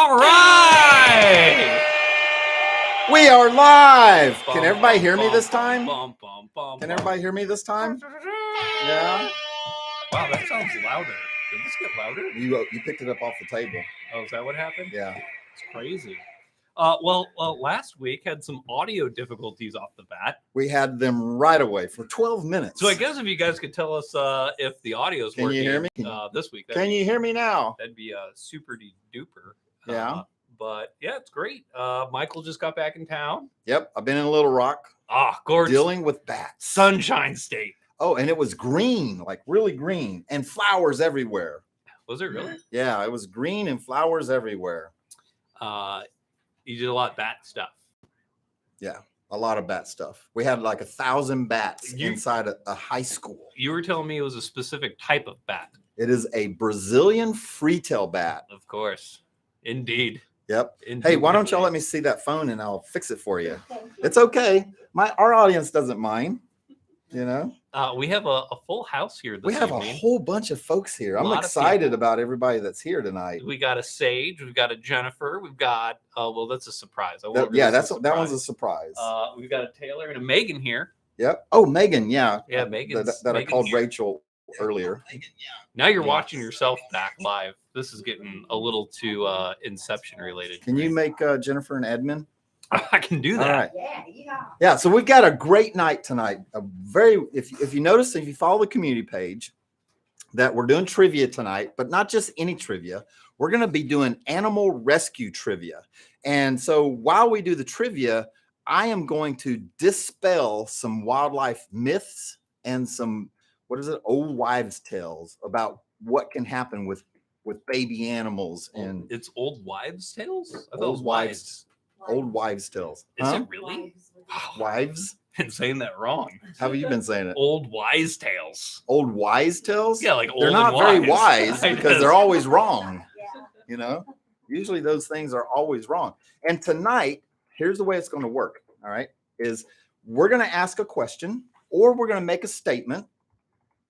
All right. We are live. Can everybody hear me this time? Can everybody hear me this time? Yeah. Wow, that sounds louder. Did this get louder? You picked it up off the table. Oh, is that what happened? Yeah. It's crazy. Well, last week had some audio difficulties off the bat. We had them right away for 12 minutes. So I guess if you guys could tell us if the audio is working. Can you hear me? This week? Can you hear me now? That'd be super duper. Yeah. But yeah, it's great. Michael just got back in town. Yep. I've been in Little Rock. Ah, gorgeous. Dealing with bats. Sunshine State. Oh, and it was green, like really green, and flowers everywhere. Was it really? Yeah, it was green and flowers everywhere. You did a lot of bat stuff. Yeah, a lot of bat stuff. We had like 1,000 bats inside a high school. You were telling me it was a specific type of bat. It is a Brazilian free-tail bat. Of course. Indeed. Yep. Indeed. Hey, why don't y'all let me see that phone and I'll fix it for you? It's okay. Our audience doesn't mind, you know. We have a full house here this We have evening. a whole bunch of folks here. I'm excited about everybody that's here tonight. We got a Sage, we've got a Jennifer, we've got well, that's a surprise. That one's a surprise. We've got a Taylor and a Megan here. Yep. Oh, Megan, yeah. Yeah, Megan. That I called Rachel earlier. Now you're watching yourself back live. This is getting a little too Inception related. Can you make Jennifer and Edmund? I can do that. All right. Yeah. So we've got a great night tonight. If you notice, if you follow the community page, that we're doing trivia tonight, but not just any trivia. We're going to be doing animal rescue trivia. And so while we do the trivia, I am going to dispel some wildlife myths and some, old wives' tales about what can happen with baby animals. And it's old wives' tales? Old wives' tales. Is it really? Wives? Been saying that wrong. How have you been saying it? Old wise tales. Old wise tales? Yeah, like old. They're not very wise because they're always wrong. Yeah. You know, usually those things are always wrong. And tonight, here's the way it's going to work. All right, is we're going to ask a question or we're going to make a statement,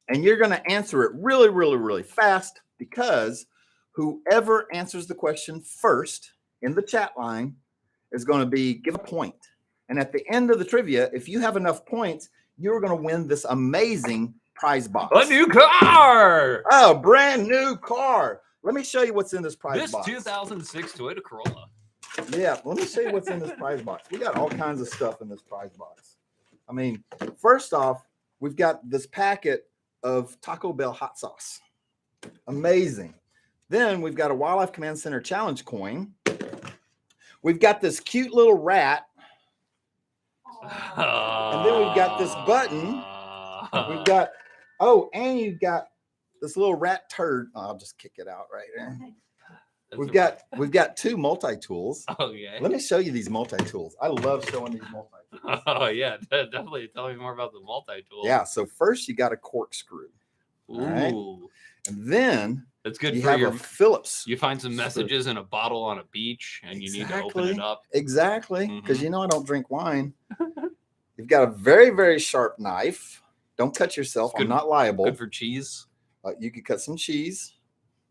and you're going to answer it really, really, really fast, because whoever answers the question first in the chat line is going to be give a point. And at the end of the trivia, if you have enough points, you're going to win this amazing prize box. A new car! Oh, brand new car. Let me show you what's in this prize box. This 2006 Toyota Corolla. Yeah, let me show you what's in this prize box. We got all kinds of stuff in this prize box. I mean, first off, we've got this packet of Taco Bell hot sauce. Amazing. Then we've got a Wildlife Command Center challenge coin. We've got this cute little rat. And then we've got this button. We've got, and you've got this little rat turd. Oh, I'll just kick it out right there. We've got two multi-tools. Oh, yeah. Let me show you these multi-tools. I love showing these multi-tools. Oh, yeah. Definitely tell me more about the multi-tool. Yeah. So first you got a corkscrew. Ooh. Right? And then that's good you for have your a Phillips. You find some messages in a bottle on a beach and you need to open it up. Exactly. Because you know I don't drink wine. You've got a very, very sharp knife. Don't cut yourself. I'm not liable. Good for cheese. You could cut some cheese.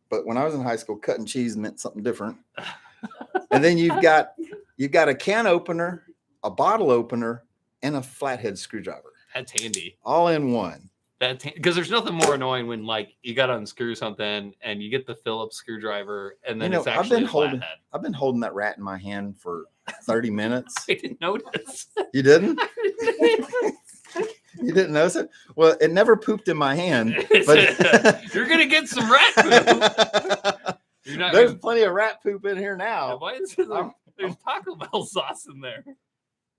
But when I was in high school, cutting cheese meant something different. And then you've got a can opener, a bottle opener, and a flathead screwdriver. That's handy. All in one. Because there's nothing more annoying when you got to unscrew something and you get the Phillips screwdriver and then it's actually I've been holding that rat in my hand for 30 minutes. I didn't notice. You didn't? You didn't notice it? Well, it never pooped in my hand. But you're gonna get some rat poop. There's plenty of rat poop in here now. Why is there's Taco Bell sauce in there?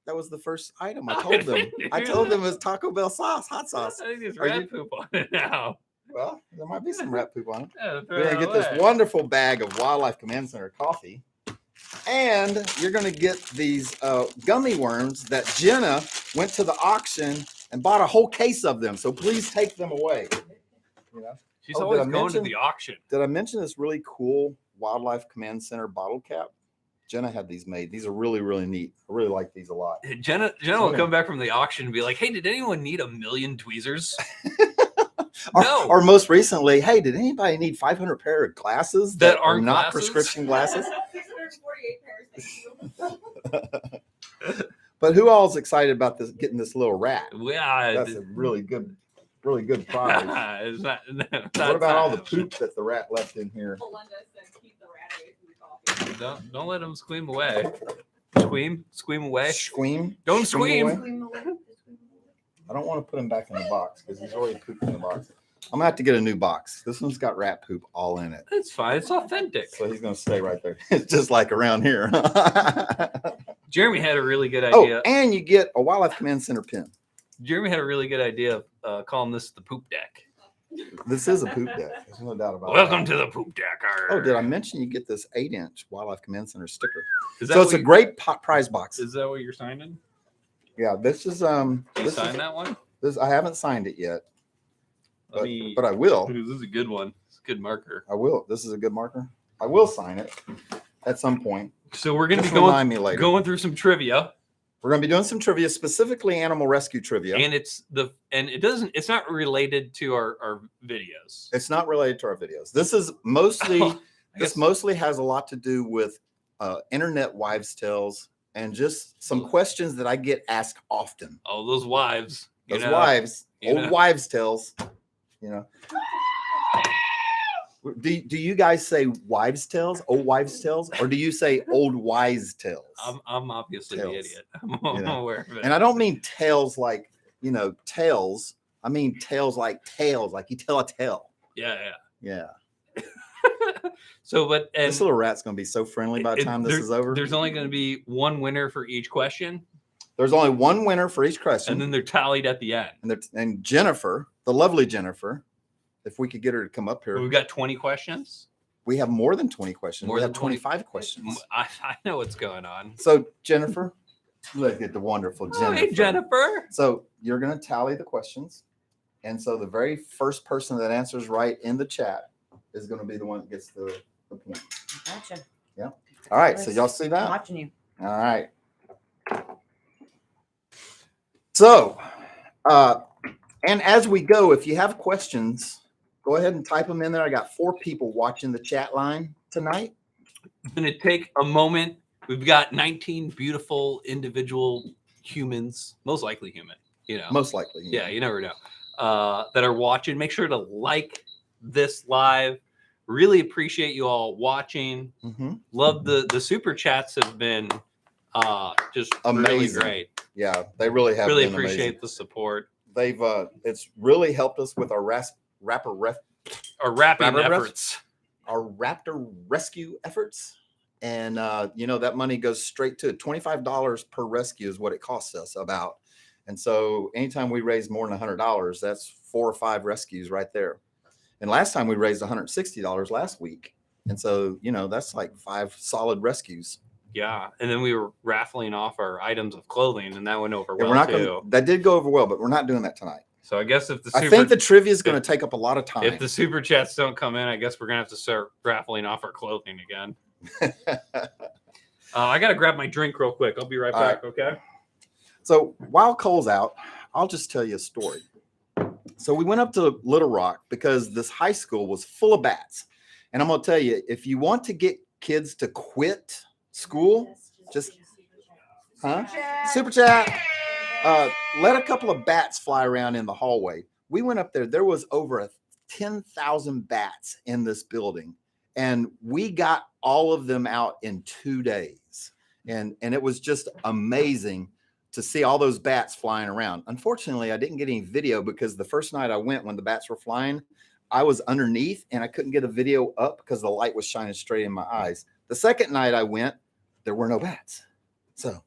That was the first item I told them. I told them it was Taco Bell sauce, hot sauce. I think there's rat poop on it now. Well, there might be some rat poop on it. Yeah, you're going to get this wonderful bag of Wildlife Command Center coffee. And you're going to get these gummy worms that Jenna went to the auction and bought a whole case of them. So please take them away. You know? She's always going to the auction. Did I mention this really cool Wildlife Command Center bottle cap? Jenna had these made. These are really, really neat. I really like these a lot. Jenna will come back from the auction and be like, hey, did anyone need 1 million tweezers? No. Or most recently, hey, did anybody need 500 pair of glasses that are not prescription glasses? 148 pairs. But who all's excited about this? Getting this little rat? Yeah, That's a really good prize. it's not, What about all the poop that the rat left in here? Belinda said keep the rat away from the coffee. Don't let him squeam away. Squeam away. Squeam? Don't squeam. Away? I don't want to put him back in the box because he's already pooped in the box. I'm gonna have to get a new box. This one's got rat poop all in it. That's fine. It's authentic. So he's gonna stay right there. It's just like around here. Jeremy had a really good Oh, idea. and you get a Wildlife Command Center pin. Jeremy had a really good idea of calling this the poop deck. This is a poop deck. There's no doubt about it. Welcome to the poop deck. Oh, did I mention you get this 8-inch Wildlife Command Center sticker? Is that So it's what a great prize box. Is that what you're signing? Yeah, this is Can you this sign is, that one? this I haven't signed it yet, Let but I will. This is a good one. It's a good marker. I will. This is a good marker. I will sign it at some point. So we're gonna Just be remind me later. going through some trivia. We're going to be doing some trivia, specifically animal rescue trivia. And it's not related to our videos. It's not related to our videos. This is mostly guess- mostly has a lot to do with internet wives' tales and just some questions that I get asked often. Oh, those wives. Those you know, wives, you old know. wives' tales. You know. Do you guys say wives' tales, old wives' tales, or do you say old wise tales? I'm obviously the Tales. idiot. I'm aware of it. And I don't mean tales like, tales. I mean tales, like you tell a tale. Yeah. Yeah. So, and This little rat's going to be so friendly by the time this is over. There's only going to be one winner for each question, There's only one winner for each question. and then they're tallied at the end. And Jennifer, the lovely Jennifer, if we could get her to come up here. We've got 20 questions. We have more than 20 questions. More We than have 20 25 questions. I know what's going on. So, Jennifer, look at the wonderful Jennifer. Hey, Jennifer. So, you're going to tally the questions. And so, the very first person that answers right in the chat is going to be the one that gets the point. Gotcha. Yeah. All right. So, y'all see I'm that? watching you. All right. So, and as we go, if you have questions, go ahead and type them in there. I got 4 people watching the chat line tonight. I'm going to take a moment. We've got 19 beautiful individual humans, most likely human, Most likely. Yeah, you never know. That are watching. Make sure to like this live. Really appreciate you all watching. Mm-hmm. Love the super chats have been just really Amazing. great. Yeah, they really have. Really been appreciate amazing. the support. They've it's really helped us with our Our rapping Rapper breath? efforts. our raptor rescue efforts. And that money goes straight to it. $25 per rescue is what it costs us about. And so anytime we raise more than $100, that's 4 or 5 rescues right there. And last time we raised $160 last week. And so, that's like 5 solid rescues. Yeah, and then we were raffling off our items of clothing, and that went over And well we're not too. that did go over well, but we're not doing that tonight. So I guess if I think the trivia is going to take up a lot of time. if the super chats don't come in, I guess we're gonna have to start raffling off our clothing again. I gotta grab my drink real quick. I'll be right All back. Okay. So while Cole's out, I'll just tell you a story. So we went up to Little Rock because this high school was full of bats. And I'm going to tell you, if you want to get kids to quit school, just super chat. Let a couple of bats fly around in the hallway. We went up there. There was over 10,000 bats in this building. And we got all of them out in 2 days. And it was just amazing to see all those bats flying around. Unfortunately, I didn't get any video because the first night I went when the bats were flying, I was underneath and I couldn't get a video up because the light was shining straight in my eyes. The second night I went, there were no bats. So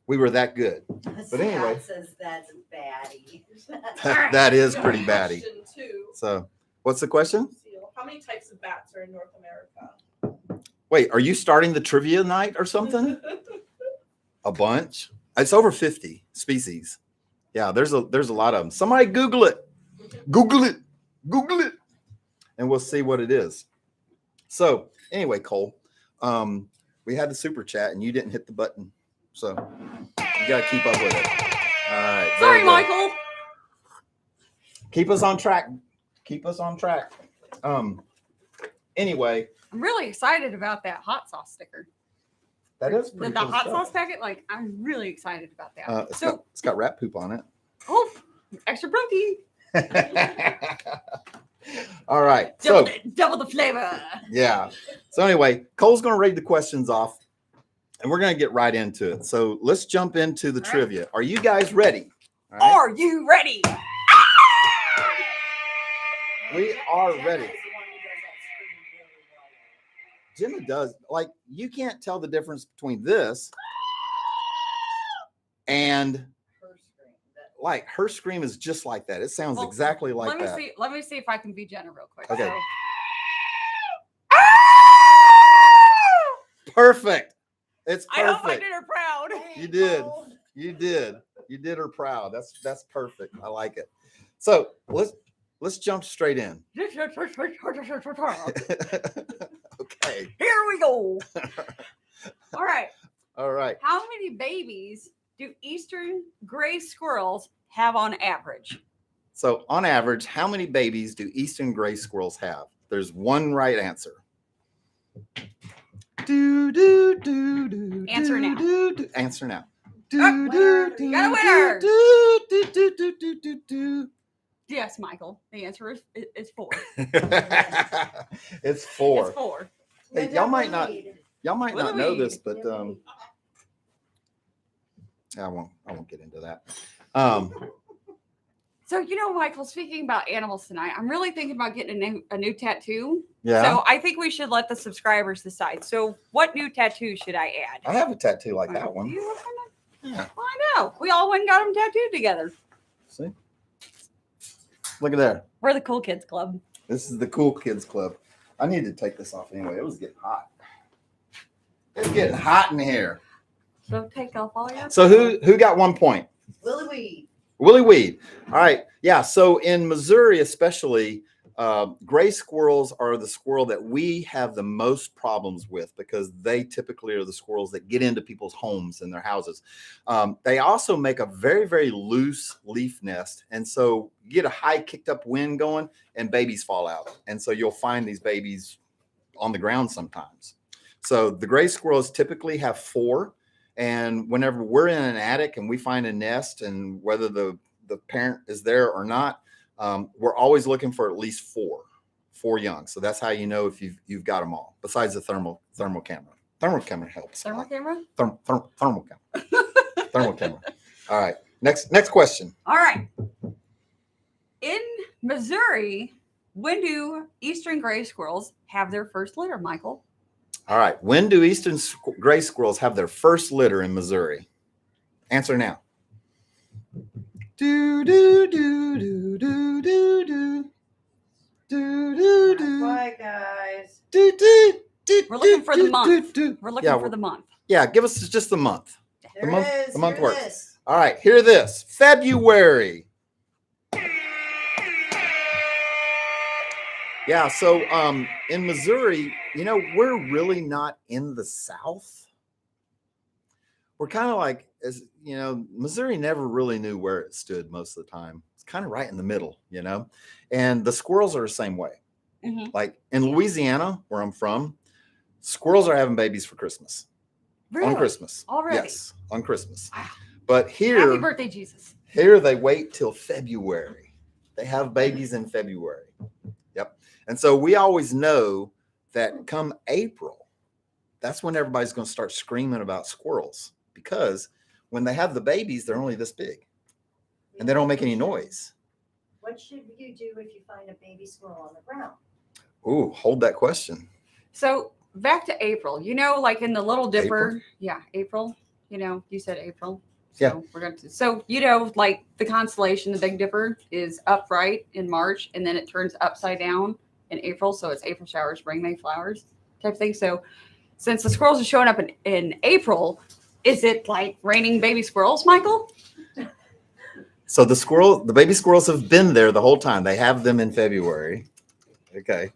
we were that good. But anyway, says that's baddie. that is pretty batty. Question 2. So what's the question? How many types of bats are in North America? Wait, are you starting the trivia night or something? A bunch. It's over 50 species. Yeah, there's a lot of them. Somebody Google it. Google it. Google it. And we'll see what it is. So anyway, Cole, we had the super chat and you didn't hit the button. So you got to keep up with it. All right. Sorry, Michael. Keep us on track. Keep us on track. Anyway, I'm really excited about that hot sauce sticker. That is pretty the cool hot stuff. sauce packet. Like, I'm really excited about that. It's got rat poop on it. Oh, extra protein. All right. Double the flavor. Yeah. So anyway, Cole's going to read the questions off, and we're going to get right into it. So let's jump into the trivia. Are you guys ready? All right. Are you ready? We are ready. Jenna does. Like, you can't tell the difference between this and like her scream is just like that. It sounds exactly like that. Let me see if I can be Jenna real quick. Okay. So, Perfect. It's I hope I perfect. did her proud. You did. You did. You did her proud. That's perfect. I like it. So let's jump straight in. Okay. Here we go. All right. All right. How many babies do eastern gray squirrels have on average? So on average, how many babies do eastern gray squirrels have? There's one right answer. Answer now. Answer now. You got a winner. Yes, Michael. The answer is 4. It's 4. It's 4. Hey, y'all might not know this, but I won't get into that. So, Michael, speaking about animals tonight, I'm really thinking about getting a new tattoo. Yeah. So I think we should let the subscribers decide. So what new tattoo should I add? I have a tattoo like that one. You work on that? Yeah. Well, I know. We all went and got them tattooed together. See? Look at there. We're the cool kids club. This is the Cool Kids Club. I need to take this off anyway. It was getting hot. It's getting hot in here. So take off all your. So who got 1 point? Willie Weed. Willie Weed. All right. Yeah. So in Missouri, especially, gray squirrels are the squirrel that we have the most problems with because they typically are the squirrels that get into people's homes and their houses. They also make a very, very loose leaf nest. And so you get a high kicked up wind going and babies fall out. And so you'll find these babies on the ground sometimes. So the gray squirrels typically have 4. And whenever we're in an attic and we find a nest, and whether the parent is there or not, we're always looking for at least 4 young. So that's how you know if you've got them all. Besides the thermal camera. Thermal camera helps. Thermal camera? Thermal camera. Thermal camera. All right. Next question. All right. In Missouri, when do eastern gray squirrels have their first litter, Michael? All right. When do eastern gray squirrels have their first litter in Missouri? Answer now. Bye, guys. We're looking for the month. We're looking for the month. Yeah, give us just the month. There month- it is. the month Here it works. is. All right, hear this. February. Yeah, so in Missouri, we're really not in the South. We're kind of like, Missouri never really knew where it stood most of the time. It's kind of right in the middle, and the squirrels are the same way. Mm-hmm. Like in Louisiana, where I'm from, squirrels are having babies for Christmas. Really? On Christmas. Already? Yes, on Christmas. Wow. But here, Happy birthday, Jesus. here they wait till February. They have babies in February. Yep. And so we always know that come April, that's when everybody's going to start screaming about squirrels, because when they have the babies, they're only this big and they don't make any noise. What should you do if you find a baby squirrel on the ground? Ooh, hold that question. So back to April, like in the Little Dipper. April? Yeah, April. You said April. So Yeah. we're going to. So like the constellation, the Big Dipper is upright in March, and then it turns upside down in April. So it's April showers, bring May flowers type thing. So since the squirrels are showing up in April, is it like raining baby squirrels, Michael? So the baby squirrels have been there the whole time. They have them in February. Okay.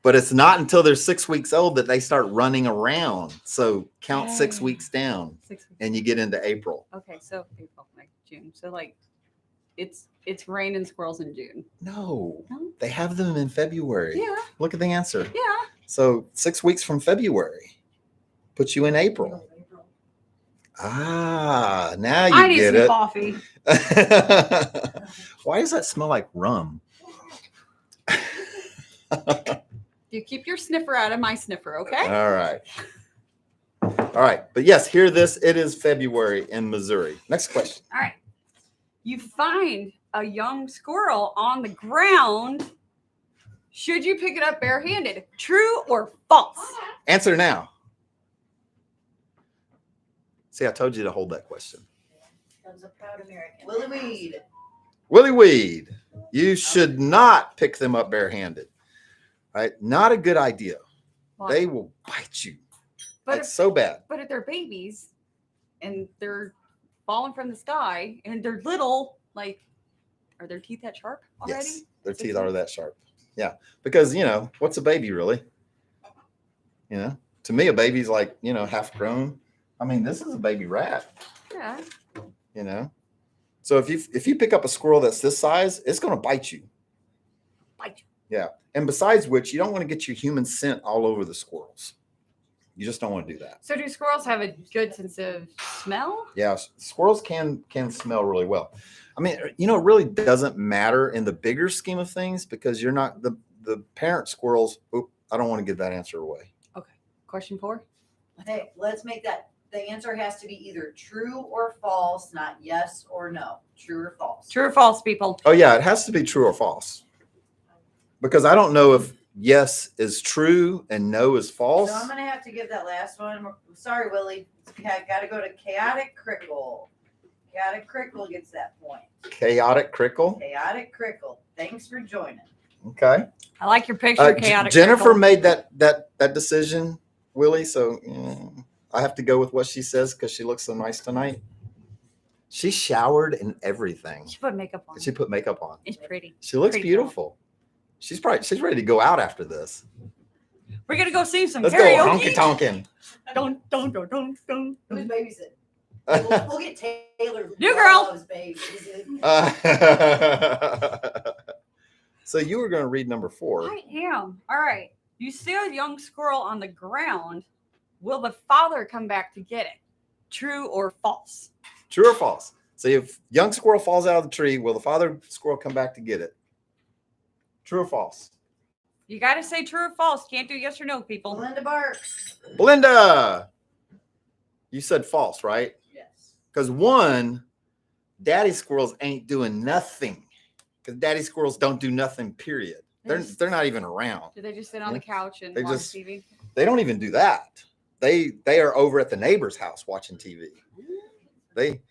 But it's not until they're 6 weeks old that they start running around. So count 6 weeks down 6 weeks. and you get into April. Okay, so April, May, June. So like it's raining squirrels in June. No, No? they have them in February. Yeah, Look at the answer. yeah. So 6 weeks from February. Put you in April. Ah, now I you need get some it. coffee. Why does that smell like rum? You keep your sniffer out of my sniffer, okay? All right. All right. But yes, hear this. It is February in Missouri. Next question. All right. You find a young squirrel on the ground. Should you pick it up barehanded? True or false? Answer now. See, I told you to hold that question. Becomes a proud American. Willie Weed. Willie Weed, you should not pick them up barehanded. Right? Not a good idea. Why? They will bite you. But Like if, so bad. but if they're babies and they're falling from the sky and they're little, like, are their teeth that sharp already? Yes, their Six teeth are months? that sharp. Yeah, because what's a baby really? To me, a baby's like half grown. I mean, this is a baby rat. Yeah. So if you pick up a squirrel that's this size, it's going to bite you. Bite you. Yeah, and besides which, you don't want to get your human scent all over the squirrels. You just don't want to do that. So do squirrels have a good sense of smell? Yeah, squirrels can smell really well. I mean, it really doesn't matter in the bigger scheme of things because you're not the parent squirrels. Oop, I don't want to give that answer away. Okay. Question 4. Hey, let's make that. The answer has to be either true or false, not yes or no. True or false. True or false, people? Oh yeah, it has to be true or false. Because I don't know if yes is true and no is false. So I'm gonna have to give that last one. Sorry, Willie. Got to go to chaotic crickle. Chaotic crickle gets that point. Chaotic crickle. Chaotic crickle. Thanks for joining. Okay. I like your picture, chaotic. Jennifer crickle. made that decision, Willie. So I have to go with what she says because she looks so nice tonight. She showered and everything. She put makeup on. She put makeup on. It's pretty. She looks Pretty beautiful. She's ready to go out after this. We're gonna go sing some Let's karaoke. go honky tonkin. Don't. Who's babysitting? We'll get Taylor. New girl. Loves babies. So you were going to read number 4. I am. All right. You see a young squirrel on the ground. Will the father come back to get it? True or false? True or false? So if young squirrel falls out of the tree, will the father squirrel come back to get it? True or false? You got to say true or false. Can't do yes or no, people. Belinda barks. Belinda, you said false, right? Yes. Because one, daddy squirrels ain't doing nothing. Because daddy squirrels don't do nothing, period. They're not even around. Do they just sit on the couch and They watch just- TV? They don't even do that. They are over at the neighbor's house watching TV. They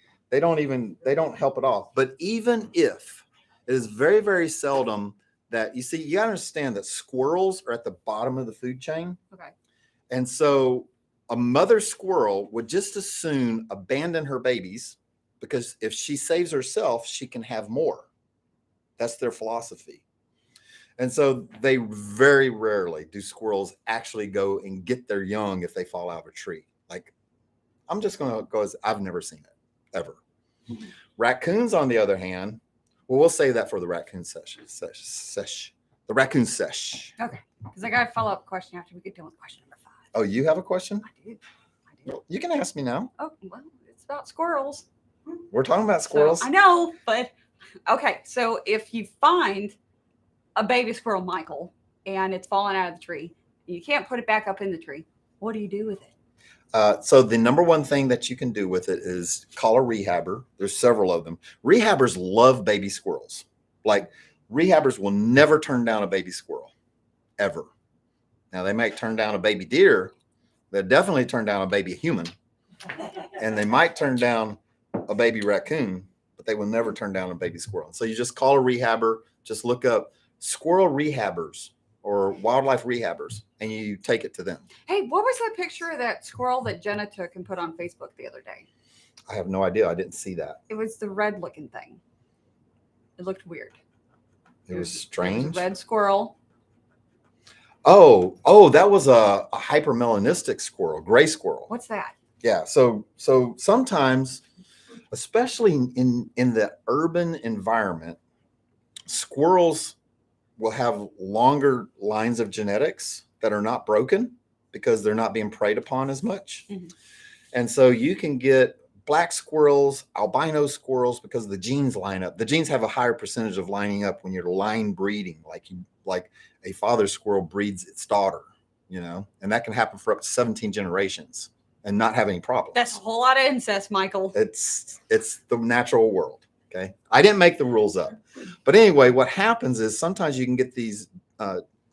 don't help at all. But even if it is very, very seldom that you gotta understand that squirrels are at the bottom of the food chain. Okay. And so a mother squirrel would just as soon abandon her babies because if she saves herself, she can have more. That's their philosophy. And so they very rarely do squirrels actually go and get their young if they fall out of a tree. Like, I'm just going to go as I've never seen it, ever. Mm-hmm. Raccoons, on the other hand, well, we'll save that for the raccoon sesh. The raccoon sesh. Okay. Because I got a follow-up question after we get done with question number 5. Oh, you have a question? I do. Well, you can ask me now. Oh, well, it's about squirrels. We're talking about squirrels. So, I know, but okay. So if you find a baby squirrel, Michael, and it's fallen out of the tree, and you can't put it back up in the tree, what do you do with it? So the number one thing that you can do with it is call a rehabber. There's several of them. Rehabbers love baby squirrels. Like, rehabbers will never turn down a baby squirrel, ever. Now, they might turn down a baby deer. They'll definitely turn down a baby human. And they might turn down a baby raccoon, but they will never turn down a baby squirrel. So you just call a rehabber, just look up squirrel rehabbers or wildlife rehabbers, and you take it to them. Hey, what was that picture of that squirrel that Jenna took and put on Facebook the other day? I have no idea. I didn't see that. It was the red looking thing. It looked weird. It was It was strange. a red squirrel. Oh, that was a hypermelanistic squirrel, gray squirrel. What's that? Yeah. So sometimes, especially in the urban environment, squirrels will have longer lines of genetics that are not broken because they're not being preyed upon as much. Mhm. And so you can get black squirrels, albino squirrels, because the genes line up. The genes have a higher percentage of lining up when you're line breeding, like a father squirrel breeds its daughter, and that can happen for up to 17 generations and not have any problems. That's a whole lot of incest, Michael. It's the natural world. Okay. I didn't make the rules up. But anyway, what happens is sometimes you can get these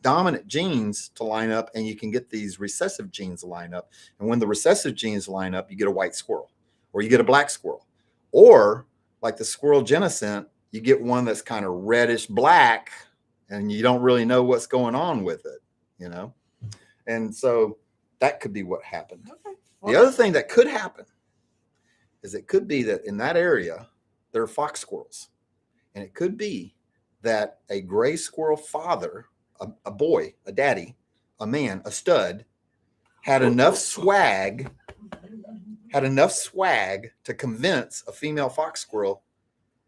dominant genes to line up, and you can get these recessive genes to line up. And when the recessive genes line up, you get a white squirrel, or you get a black squirrel, or like the squirrel genescent, you get one that's kind of reddish black, and you don't really know what's going on with it, And so that could be what happened. Okay. The other thing that could happen is it could be that in that area, there are fox squirrels. And it could be that a gray squirrel father, a boy, a daddy, a man, a stud, had enough swag to convince a female fox squirrel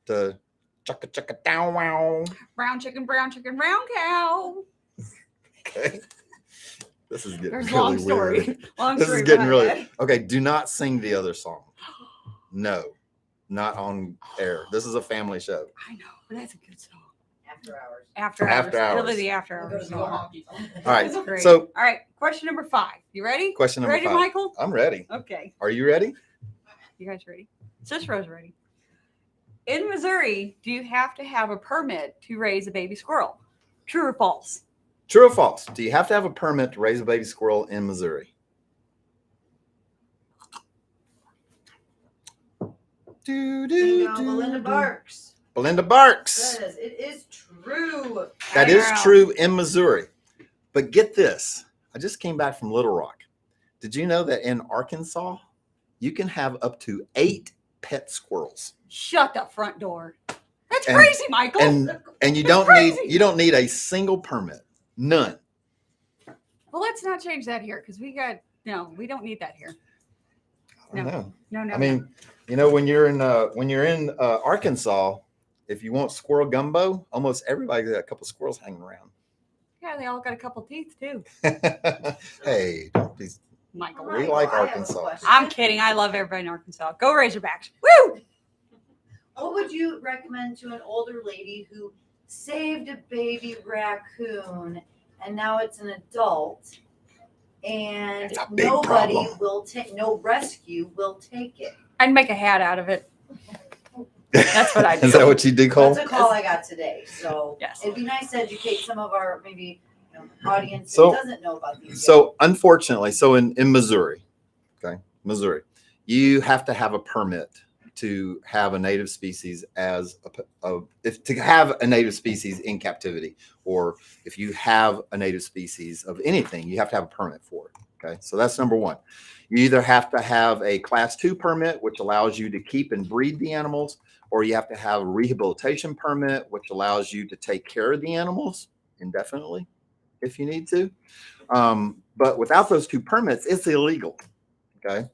to chugga chugga down wow. Brown chicken, round cow. Okay. This is getting There's really long story. weird. Long This story is getting behind really that. okay. Do not sing the other song. No, not on air. This is a family show. I know, but that's a good song. After hours. After After hours. It'll hours. be the after We'll go hours to song. All right. That's great. So all right, question number 5. You ready? question You number ready, 5. Michael? I'm ready. Okay. Are you ready? You guys ready? Cicero's ready. In Missouri, do you have to have a permit to raise a baby squirrel? True or false? True or false? Do you have to have a permit to raise a baby squirrel in Missouri? Bingo, Belinda Barks Belinda Barks. says it is true. That is Girl. true in Missouri. But get this. I just came back from Little Rock. Did you know that in Arkansas, you can have up to 8 pet squirrels? Shut the front door. That's And- crazy, Michael. And you don't need a single permit. None. well, let's not change that here because we don't need that here. I don't know. No. I mean, when you're in Arkansas, if you want squirrel gumbo, almost everybody's got a couple squirrels hanging around. Yeah, they all got a couple teeth too. Hey, don't be. Michael. We like I have a Arkansas. question. I'm kidding. I love everybody in Arkansas. Go Razorbacks. Woo! What would you recommend to an older lady who saved a baby raccoon and now it's an adult and It's a big nobody problem. will take, no rescue will take it? I'd make a hat out of it. That's what I do. Is that what you do, Cole? That's a call I got today. So Yes. it'd be nice to educate some of our maybe audience So- that doesn't know about these. So unfortunately, in Missouri, Missouri, you have to have a permit to have a native species to have a native species in captivity, or if you have a native species of anything, you have to have a permit for it. Okay, so that's number 1. You either have to have a class 2 permit, which allows you to keep and breed the animals, or you have to have a rehabilitation permit, which allows you to take care of the animals indefinitely if you need to. But without those 2 permits, it's illegal. Okay.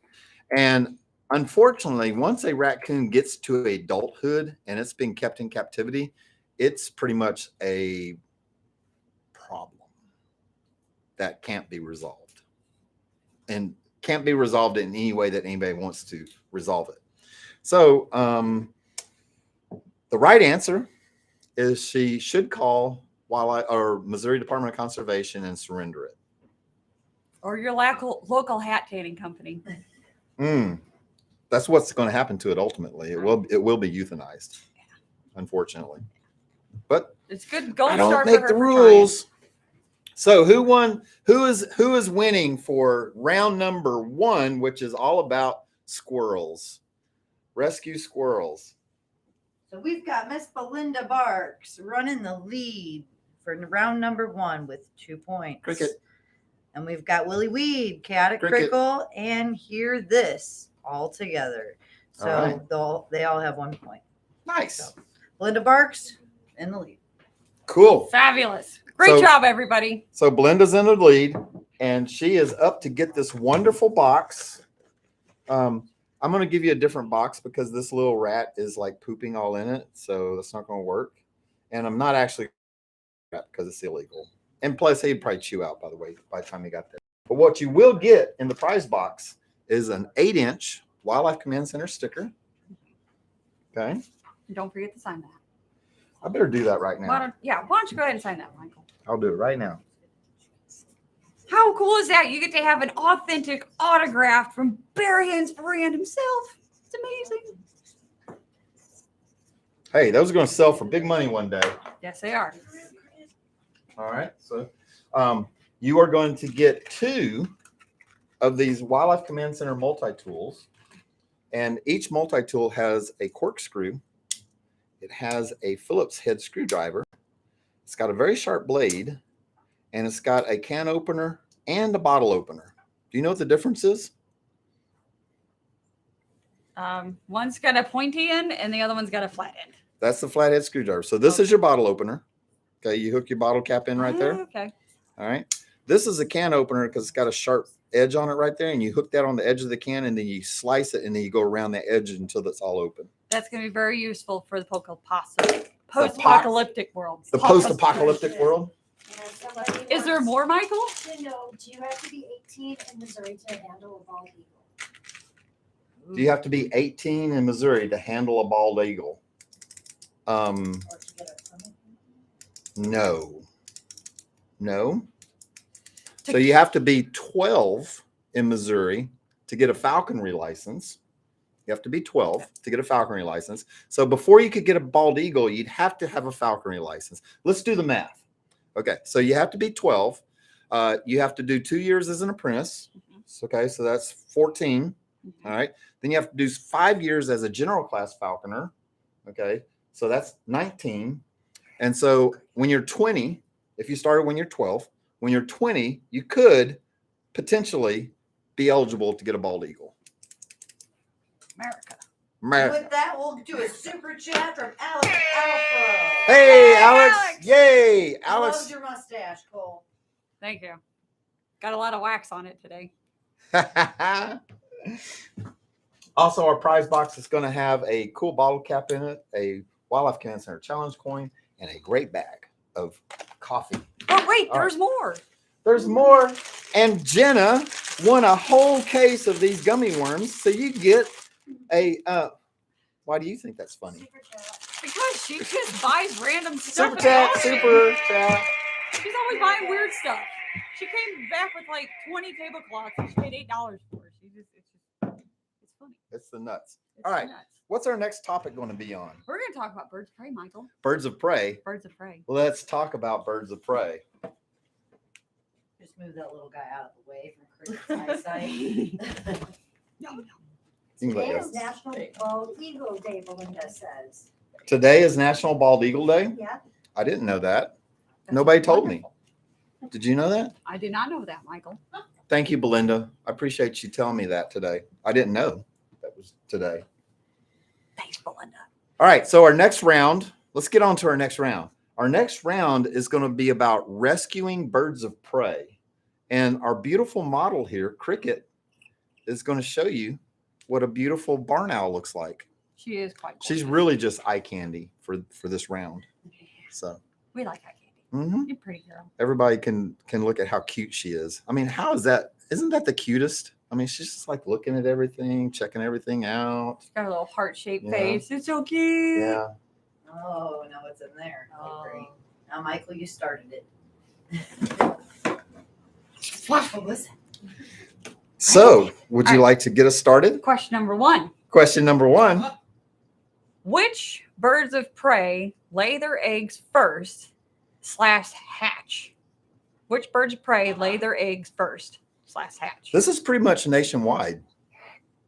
And unfortunately, once a raccoon gets to adulthood and it's been kept in captivity, it's pretty much a problem that can't be resolved, and can't be resolved in any way that anybody wants to resolve it. So the right answer is she should call Missouri Department of Conservation and surrender it. Or your local hat tanning company. That's what's going to happen to it ultimately. It will be euthanized, unfortunately. But It's good gold I star don't for make her the for trying. rules. So who won? Who is winning for round number 1, which is all about squirrels, rescue squirrels? So we've got Miss Belinda Barks running the lead for round number 1 with 2 points. Cricket. And we've got Willie Weed, Chaotic Cricket. Crickle, and Hear This all together. So All right. they all have 1 point. Nice, Belinda Barks in the lead. cool. Fabulous. Great So- job, everybody. So Belinda's in the lead, and she is up to get this wonderful box. I'm going to give you a different box because this little rat is like pooping all in it, so that's not going to work. And I'm not actually because it's illegal. And plus, he'd probably chew out, by the way, by the time he got there. But what you will get in the prize box is an 8-inch Wildlife Command Center sticker. Okay. Don't forget to sign that. I better do that right Why now. don't you go ahead and sign that, Michael? I'll do it right now. How cool is that? You get to have an authentic autograph from Beran himself. It's amazing. Hey, those are going to sell for big money one day. Yes, they are. All right. So you are going to get 2 of these Wildlife Command Center multi-tools. And each multi-tool has a corkscrew. It has a Phillips head screwdriver. It's got a very sharp blade. And it's got a can opener and a bottle opener. Do you know what the difference is? One's got a pointy end and the other one's got a flat end. That's the flathead screwdriver. So this is your bottle opener. Okay, you hook your bottle cap in right there. Okay. All right. This is a can opener because it's got a sharp edge on it right there. And you hook that on the edge of the can and then you slice it and then you go around the edge until it's all open. That's going to be very useful for the post-apocalyptic world. The post-apocalyptic world. Is there more, Michael? To know, do you have to be 18 in Missouri to handle a bald eagle? Do you have to be 18 in Missouri to handle a bald eagle? Or to get a permit? No. So you have to be 12 in Missouri to get a falconry license. You have to be 12 to get a falconry license. So before you could get a bald eagle, you'd have to have a falconry license. Let's do the math. Okay, so you have to be 12. You have to do 2 years as an apprentice. Okay, so that's 14. All right. Then you have to do 5 years as a general class falconer. Okay, so that's 19. And so when you're 20, if you started when you're 12, when you're 20, you could potentially be eligible to get a bald eagle. America. With that, we'll do a super chat from Alex Alfro. Hey, Alex. Alex. Yay, I Alex. loved your mustache, Cole. Thank you. Got a lot of wax on it today. Also, our prize box is going to have a cool bottle cap in it, a Wildlife Command Center challenge coin, and a great bag of coffee. Oh, wait, All there's more. There's more. And Jenna won a whole case of these gummy worms. So you get a, why do you think that's funny? Super chat. Because she just buys random stuff. Super chat, super chat. She's always buying weird stuff. She came back with like 20 tablecloths and she paid $8 for it. It's funny. It's the nuts. It's All right. nuts. What's our next topic going to be on? We're going to talk about birds of prey, Michael. Birds of prey. Birds of prey. Let's talk about birds of prey. Just move that little guy out of the way from Cricket's eyesight. No. Seems like Today that's- is National Bald Eagle Day, Belinda says. Today is National Bald Eagle Day. Yeah. I didn't know that. Nobody told me. Did you know that? I did not know that, Michael. Thank you, Belinda. I appreciate you telling me that today. I didn't know that was today. Thanks, Belinda. All right. So our next round, let's get on to our next round. Our next round is going to be about rescuing birds of prey. And our beautiful model here, Cricket, is going to show you what a beautiful barn owl looks like. She is quite cool. She's really just eye candy for this round. So We like eye candy. You're a pretty girl. everybody can look at how cute she is. I mean, how is that? Isn't that the cutest? I mean, she's just like looking at everything, checking everything out. She's got a little heart-shaped Yeah. face. It's so cute. Yeah. Oh, now what's in there? Oh. Great. Now, Michael, you started it. What was it? So, would you All right. like to get us started? Question number 1. Question number 1. Which birds of prey lay their eggs first / hatch? Which birds of prey lay their eggs first / hatch? This is pretty much nationwide.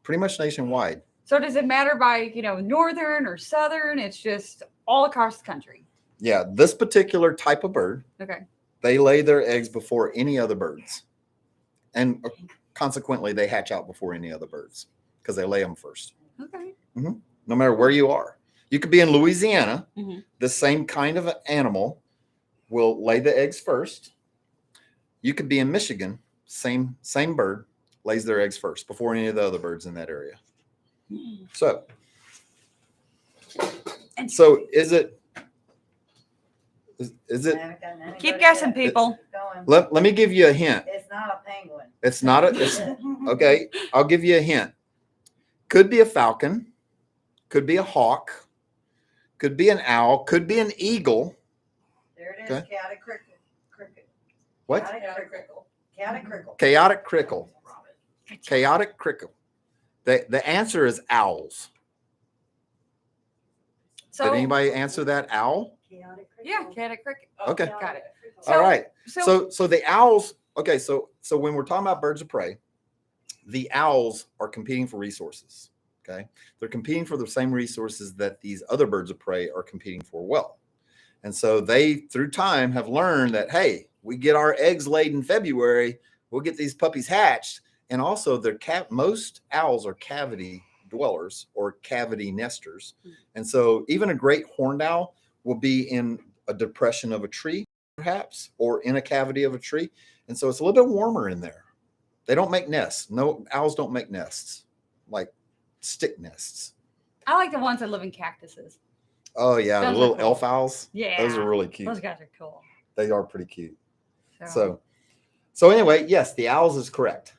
Pretty much nationwide. So does it matter by, northern or southern? It's just all across the country. Yeah, this particular type of bird, Okay. they lay their eggs before any other birds. And consequently, they hatch out before any other birds because they lay them first. Okay. No matter where you are. You could be in Louisiana. Mhm. The same kind of animal will lay the eggs first. You could be in Michigan. Same bird lays their eggs first before any of the other birds in that area. So is it? Is I it? haven't gotten anybody Keep guessing, yet. people. Going. Let me give you a hint. It's not a penguin. It's not a. It's, okay, I'll give you a hint. Could be a falcon. Could be a hawk. Could be an owl. Could be an eagle. There it is. Okay. Chaotic cricket. What? Chaotic crickle. Chaotic crickle. Chaotic crickle. Chaotic crickle. The answer is owls. So Did anybody answer that? Owl? Chaotic yeah, crickle. chaotic cricket. Okay. Got it. All right. So So the owls. Okay. So when we're talking about birds of prey, the owls are competing for resources. Okay. They're competing for the same resources that these other birds of prey are competing for well. And so they, through time, have learned that, hey, we get our eggs laid in February, we'll get these puppies hatched. And also most owls are cavity dwellers or cavity nesters. And so even a great horned owl will be in a depression of a tree, perhaps, or in a cavity of a tree. And so it's a little bit warmer in there. They don't make nests. No, owls don't make nests, like stick nests. I like the ones that live in cactuses. Oh yeah, Those the are little cool. elf owls. Yeah, Those are really cute. Those guys are cool. They are pretty cute. So anyway, yes, the owls is correct.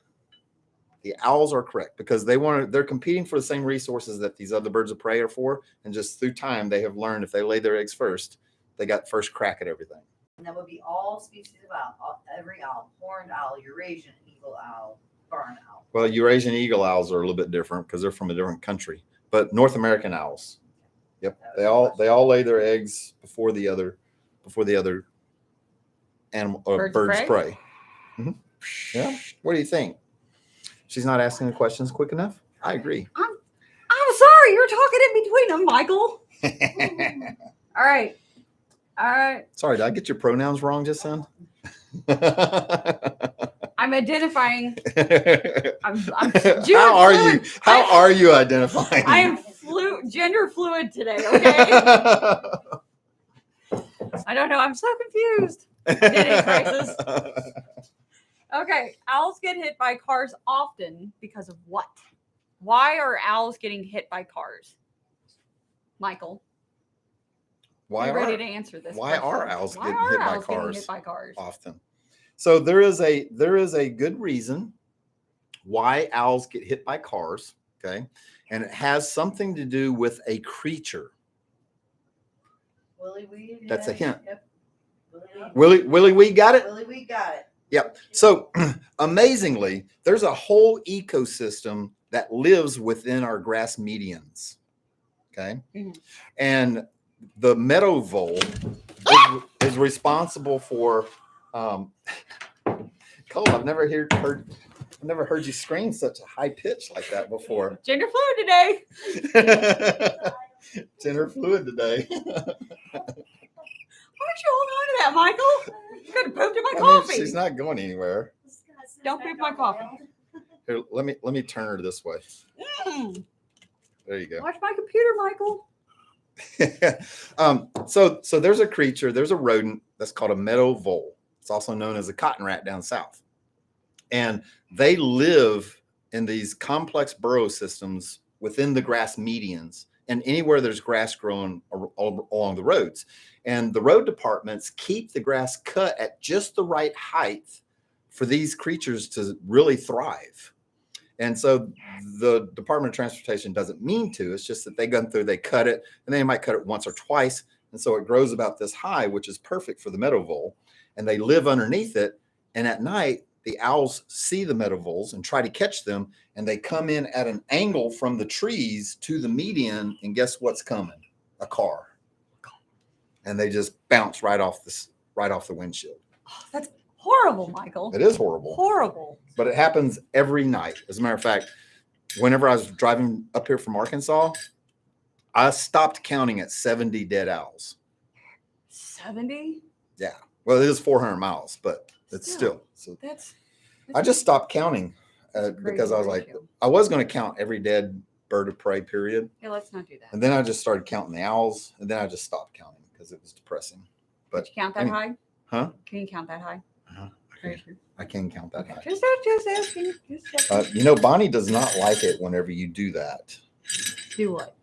The owls are correct because they're competing for the same resources that these other birds of prey are for. And just through time, they have learned if they lay their eggs first, they got first crack at everything. And that would be all species of owl. Every owl. Horned owl, Eurasian eagle owl, barn owl. Well, Eurasian eagle owls are a little bit different because they're from a different country, but North American owls. Yep. They all lay their eggs before the other animal birds of prey. Mhm. Yeah. What do you think? She's not asking the questions quick enough? I agree. I'm sorry, you're talking in between them, Michael. All right. Sorry, did I get your pronouns wrong just then? I'm identifying. I'm How are you? How are you identifying? I am gender fluid today. Okay. I don't know. I'm so confused. Identity crisis. Okay, owls get hit by cars often because of what? Why are owls getting hit by cars? Michael, Why you are ready to answer this? why question? are owls Why getting are hit by owls getting cars hit by cars? often? So there is a good reason why owls get hit by cars. Okay, and it has something to do with a creature. Willy Wee. That's a hint. Yep. Willy Willie, we got it. Willy Wee got it. Yep. So amazingly, there's a whole ecosystem that lives within our grass medians. Okay. Mhm. And the meadow vole is responsible for Cole, I've never heard you scream such a high pitch like that before. Gender fluid today. Gender fluid today. Why aren't you holding on to that, Michael? You could have pooped in my I mean, coffee. she's not going anywhere. Don't poop my coffee. Here, let me turn her this way. Mm. There you go. Watch my computer, Michael. So there's a creature, there's a rodent that's called a meadow vole. It's also known as a cotton rat down south. And they live in these complex burrow systems within the grass medians and anywhere there's grass growing along the roads. And the road departments keep the grass cut at just the right height for these creatures to really thrive. And so the Department of Transportation doesn't mean to. It's just that they go through, they cut it, and they might cut it once or twice. And so it grows about this high, which is perfect for the meadow vole. And they live underneath it. And at night, the owls see the meadow voles and try to catch them. And they come in at an angle from the trees to the median. And guess what's coming? A car. And they just bounce right off the windshield. Oh, that's horrible, Michael. It is horrible. Horrible. But it happens every night. As a matter of fact, whenever I was driving up here from Arkansas, I stopped counting at 70 dead owls. 70? Yeah. Well, it is 400 miles, but it's still. So That's I just stopped counting because I was like, I was going to count every dead bird of prey, period. yeah, let's not do that. And then I just started counting the owls, and then I just stopped counting because it was depressing. But Did you count that high? Huh? Can you count that high? I can count that high. Just asking. Just asking. Bonnie does not like it whenever you do that. Do what?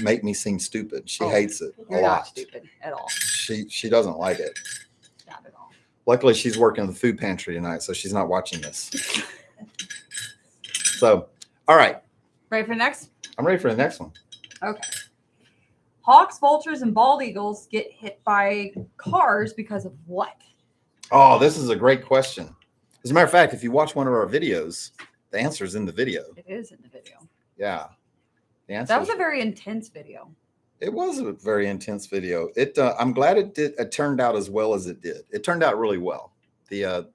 Make me seem stupid. She Oh, hates it a You're not lot. stupid at all. She doesn't like it. Not at all. Luckily, she's working in the food pantry tonight, so she's not watching this. So, all right. Ready for the next? I'm ready for the next one. Okay. Hawks, vultures, and bald eagles get hit by cars because of what? Oh, this is a great question. As a matter of fact, if you watch one of our videos, the answer is in the video. It is in the video. Yeah. The answer That was a very intense video. It was a very intense video. I'm glad it turned out as well as it did. It turned out really well. The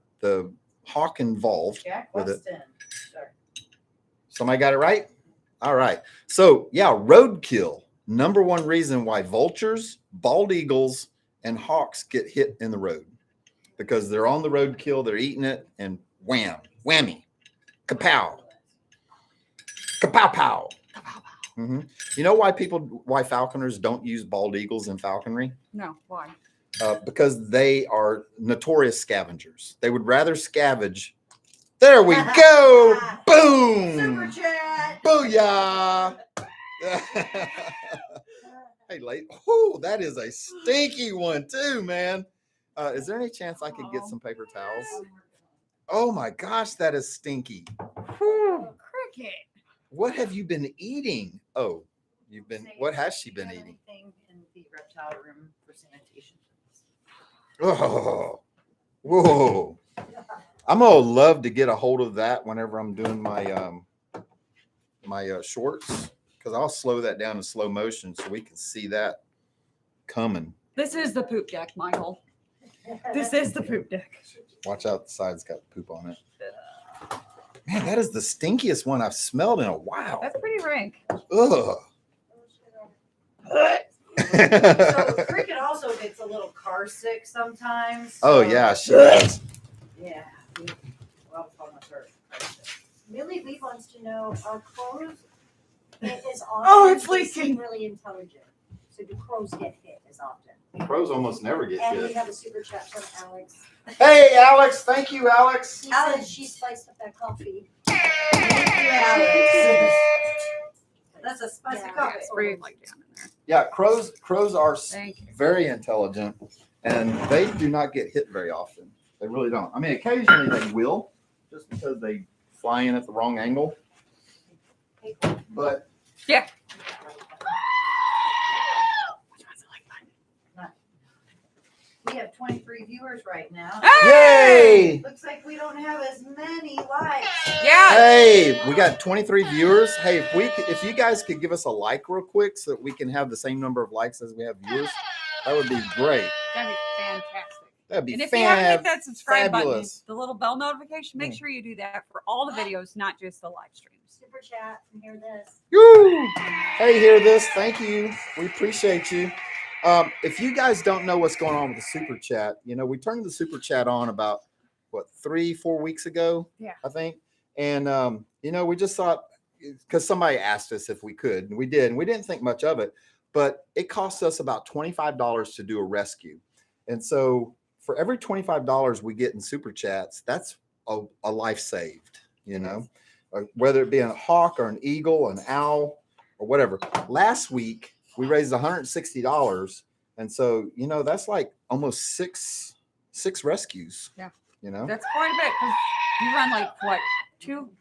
hawk involved Jack with it. Weston. Sorry. Somebody got it right? All right. So yeah, roadkill. Number one reason why vultures, bald eagles, and hawks get hit in the road. Because they're on the roadkill, they're eating it, and wham, whammy, kapow. Kapow pow. Mm-hmm. You know why falconers don't use bald eagles in falconry? No, why? Because they are notorious scavengers. They would rather scavenge. There we go. Boom. Super chat. Booyah. Hey, late. Oh, that is a stinky one too, man. Is there any chance I could get some paper towels? Oh my gosh, that is stinky. Whew, cricket. What have you been eating? Oh, what has she been eating? Anything in the reptile room for sanitation. Oh, whoa. I'm gonna love to get a hold of that whenever I'm doing my shorts, because I'll slow that down in slow motion so we can see that coming. This is the poop deck, Michael. This is the poop deck. Watch out, the side's got poop on it. Man, that is the stinkiest one I've smelled in a while. That's pretty rank. Ugh. So cricket also gets a little car sick sometimes. Oh so- yeah, she does. Yeah. Well, it's almost her. Millie Lee wants to know, are crows hit as often? Oh, it's They seem leaking. really intelligent. So do crows get hit as often? Crows almost never get And we hit. have a super chat from Alex. Hey, Alex. Thank you, Alex. She Alex. says she spiced up that coffee. Alex. That's a spicy Yeah. coffee. Spray it like down in there. Yeah, crows are Thank you. very intelligent, and they do not get hit very often. They really don't. I mean, occasionally they will, just because they fly in at the wrong angle. But Yeah. We have 23 viewers right now. yay! Looks like we don't have as many likes. Yeah. Hey, we got 23 viewers. Hey, if you guys could give us a like real quick so that we can have the same number of likes as we have viewers, that would be great. That'd be fantastic. That'd be And if you haven't hit that subscribe fabulous. button, the little bell notification, make sure you do that for all the videos, not just the live streams. Super chat and hear this. Woo! Hey, hear this. Thank you. We appreciate you. If you guys don't know what's going on with the super chat, we turned the super chat on about 3-4 weeks ago. Yeah. I think. And we just thought, because somebody asked us if we could, and we did, and we didn't think much of it, but it costs us about $25 to do a rescue. And so for every $25 we get in super chats, that's a life saved, whether it be a hawk or an eagle, an owl, or whatever. Last week we raised $160, and so that's like almost six rescues. Yeah. That's That's quite a bit because you run like what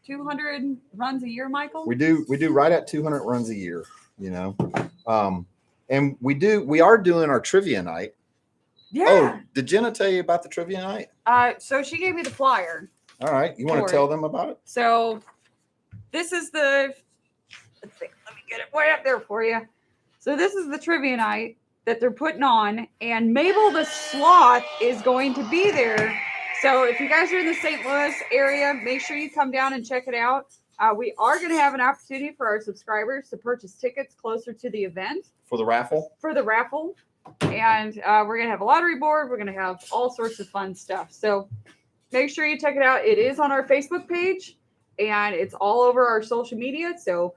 200 runs a year, Michael? we do right at 200 runs a year. And we are doing our trivia night. Yeah. Oh, did Jenna tell you about the trivia night? So she gave me the flyer. All right, you want For to tell them about it? So this is let me get it way up there for you. So this is the trivia night that they're putting on, and Mabel the Sloth is going to be there. So if you guys are in the St. Louis area, make sure you come down and check it out. We are going to have an opportunity for our subscribers to purchase tickets closer to the event For the raffle? for the raffle. And we're going to have a lottery board. We're going to have all sorts of fun stuff. So make sure you check it out. It is on our Facebook page, and it's all over our social media. So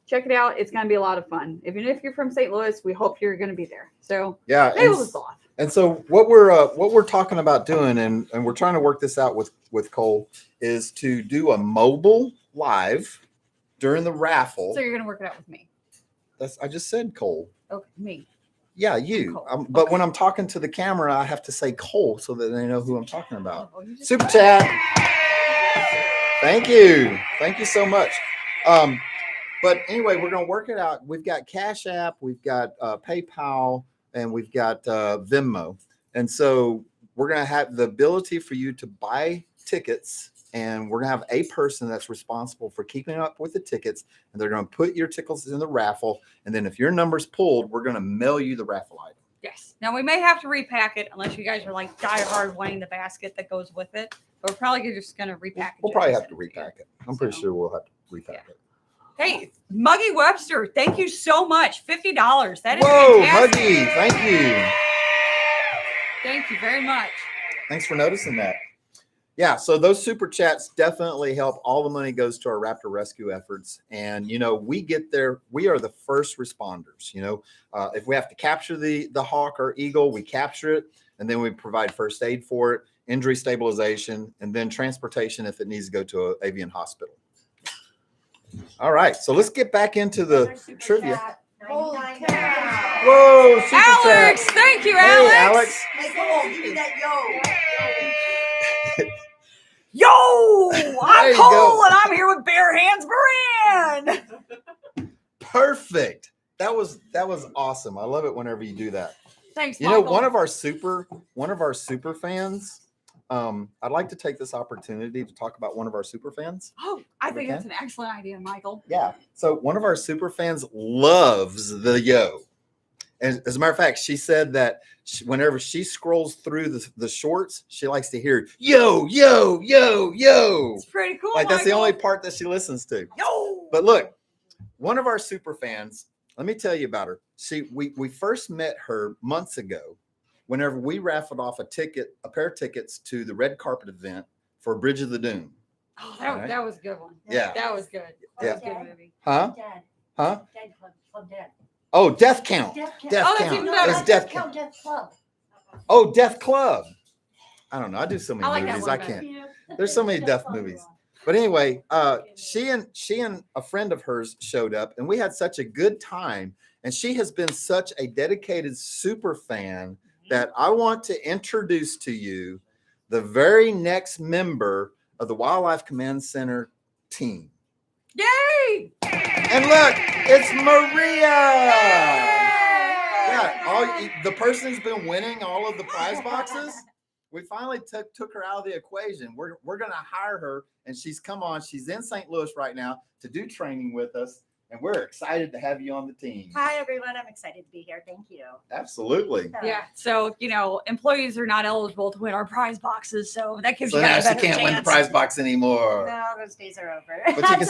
check it out. It's going to be a lot of fun. Even if you're from St. Louis, we hope you're going to be there. So Yeah. Mabel the Sloth. And so what we're talking about doing, and we're trying to work this out with Cole, is to do a mobile live during the raffle. So you're going to work it out with me. I just said Cole. Okay, me. Yeah, you. Cole. But Okay. when I'm talking to the camera, I have to say Cole so that they know who I'm talking about. Oh, you just- Super chat. Thank you. Thank you so much. But anyway, we're going to work it out. We've got Cash App, we've got PayPal, and we've got Venmo. And so we're going to have the ability for you to buy tickets, and we're going to have a person that's responsible for keeping up with the tickets, and they're going to put your tickets in the raffle. And then if your number's pulled, we're going to mail you the raffle item. Yes. Now we may have to repack it unless you guys are like die hard wanting the basket that goes with it. But we're probably just going to repack it. We'll probably have to repack it. I'm pretty So- sure we'll have to repack it. Hey, Muggy Webster, thank you so much. $50. That is Whoa, fantastic. Muggy, thank you. Thank you very much. Thanks for noticing that. Yeah, so those super chats definitely help. All the money goes to our raptor rescue efforts. And, you know, we get there. We are the first responders. You know, if we have to capture the hawk or eagle, we capture it. And then we provide first aid for it, injury stabilization, and then transportation if it needs to go to an avian hospital. All right, so let's get back into the Another super trivia. chat, Holy 99. cow. Whoa, super Alex, chat. thank you, Hey, Alex. Alex. Hey, come on, give me that Yo, There I'm you Cole go. and I'm here with Bare Hands Beran. Perfect. That was awesome. I love it whenever you do that. Thanks, You know, Michael. one of our super fans. I'd like to take this opportunity to talk about one of our super fans. Oh, I We think can? that's an excellent idea, Michael. Yeah. So one of our super fans loves the yo. And as a matter of fact, she said that whenever she scrolls through the shorts, she likes to hear yo, yo, yo, yo. It's pretty cool. Like that's the Michael. only part that she listens to. Yo. But look, one of our super fans, let me tell you about her. We first met her months ago whenever we raffled off a pair of tickets to the red carpet event for Bridge of the Doom. Oh, Alright. that was a good one. Yeah. That was good. That Yeah. was a good movie. Huh? Dead. Huh? Dead Club. Club Dead. Oh, Death Count. Death Count. Death Oh, that's Count. even No, better. It's not Death Death Count. Count. Death Club. Oh, Death Club. I don't know. I do so many I like that movies. one I better. can't. Yeah. There's so many death movies. But anyway, she and a friend of hers showed up, and we had such a good time. And she has been such a dedicated super fan that I want to introduce to you the very next member of the Wildlife Command Center team. Yay! And look, it's Maria. Yeah, the person who's been winning all of the prize boxes. We finally took her out of the equation. We're going to hire her, and she's in St. Louis right now to do training with us, and we're excited to have you on the team. Hi, everyone. I'm excited to be here. Thank you. Absolutely. Yeah. So, you know, employees are not eligible to win our prize boxes. So that gives So you now guys she a better can't win the chance. prize box anymore. No, those days are over. But you can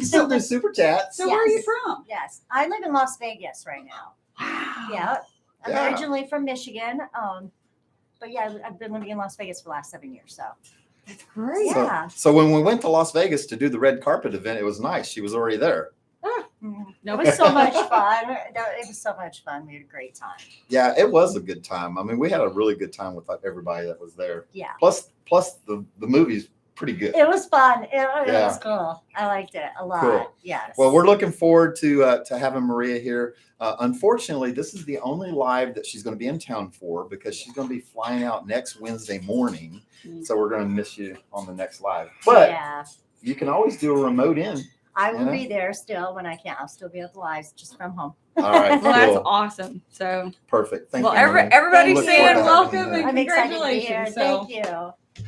still okay. do super chats. So where are you Yes. from? Yes, I live in Las Vegas right now. Wow. Yeah, I'm Yeah. originally from Michigan. But yeah, I've been living in Las Vegas for the last 7 years. So That's great. yeah. So when we went to Las Vegas to do the red carpet event, it was nice. She was already there. No, It was so much fun. It was so much fun. We had a great time. Yeah, it was a good time. I mean, we had a really good time with everybody that was there. Yeah, Plus the movie's pretty good. it was fun. It Yeah. was cool. I liked it a lot. Cool. Yes. Well, we're looking forward to having Maria here. Unfortunately, this is the only live that she's going to be in town for because she's going to be flying out next Wednesday morning. So we're going to miss you on the next live. But yeah. you can always do a remote in. I will Yeah. be there still when I can. I'll still be at the lives just from home. All right, Well, that's cool. awesody. So, Perfect. Thank well, you. Maria. everybody's Look saying forward to welcome having you and I'm excited to be here. congratulations. So, Thank you.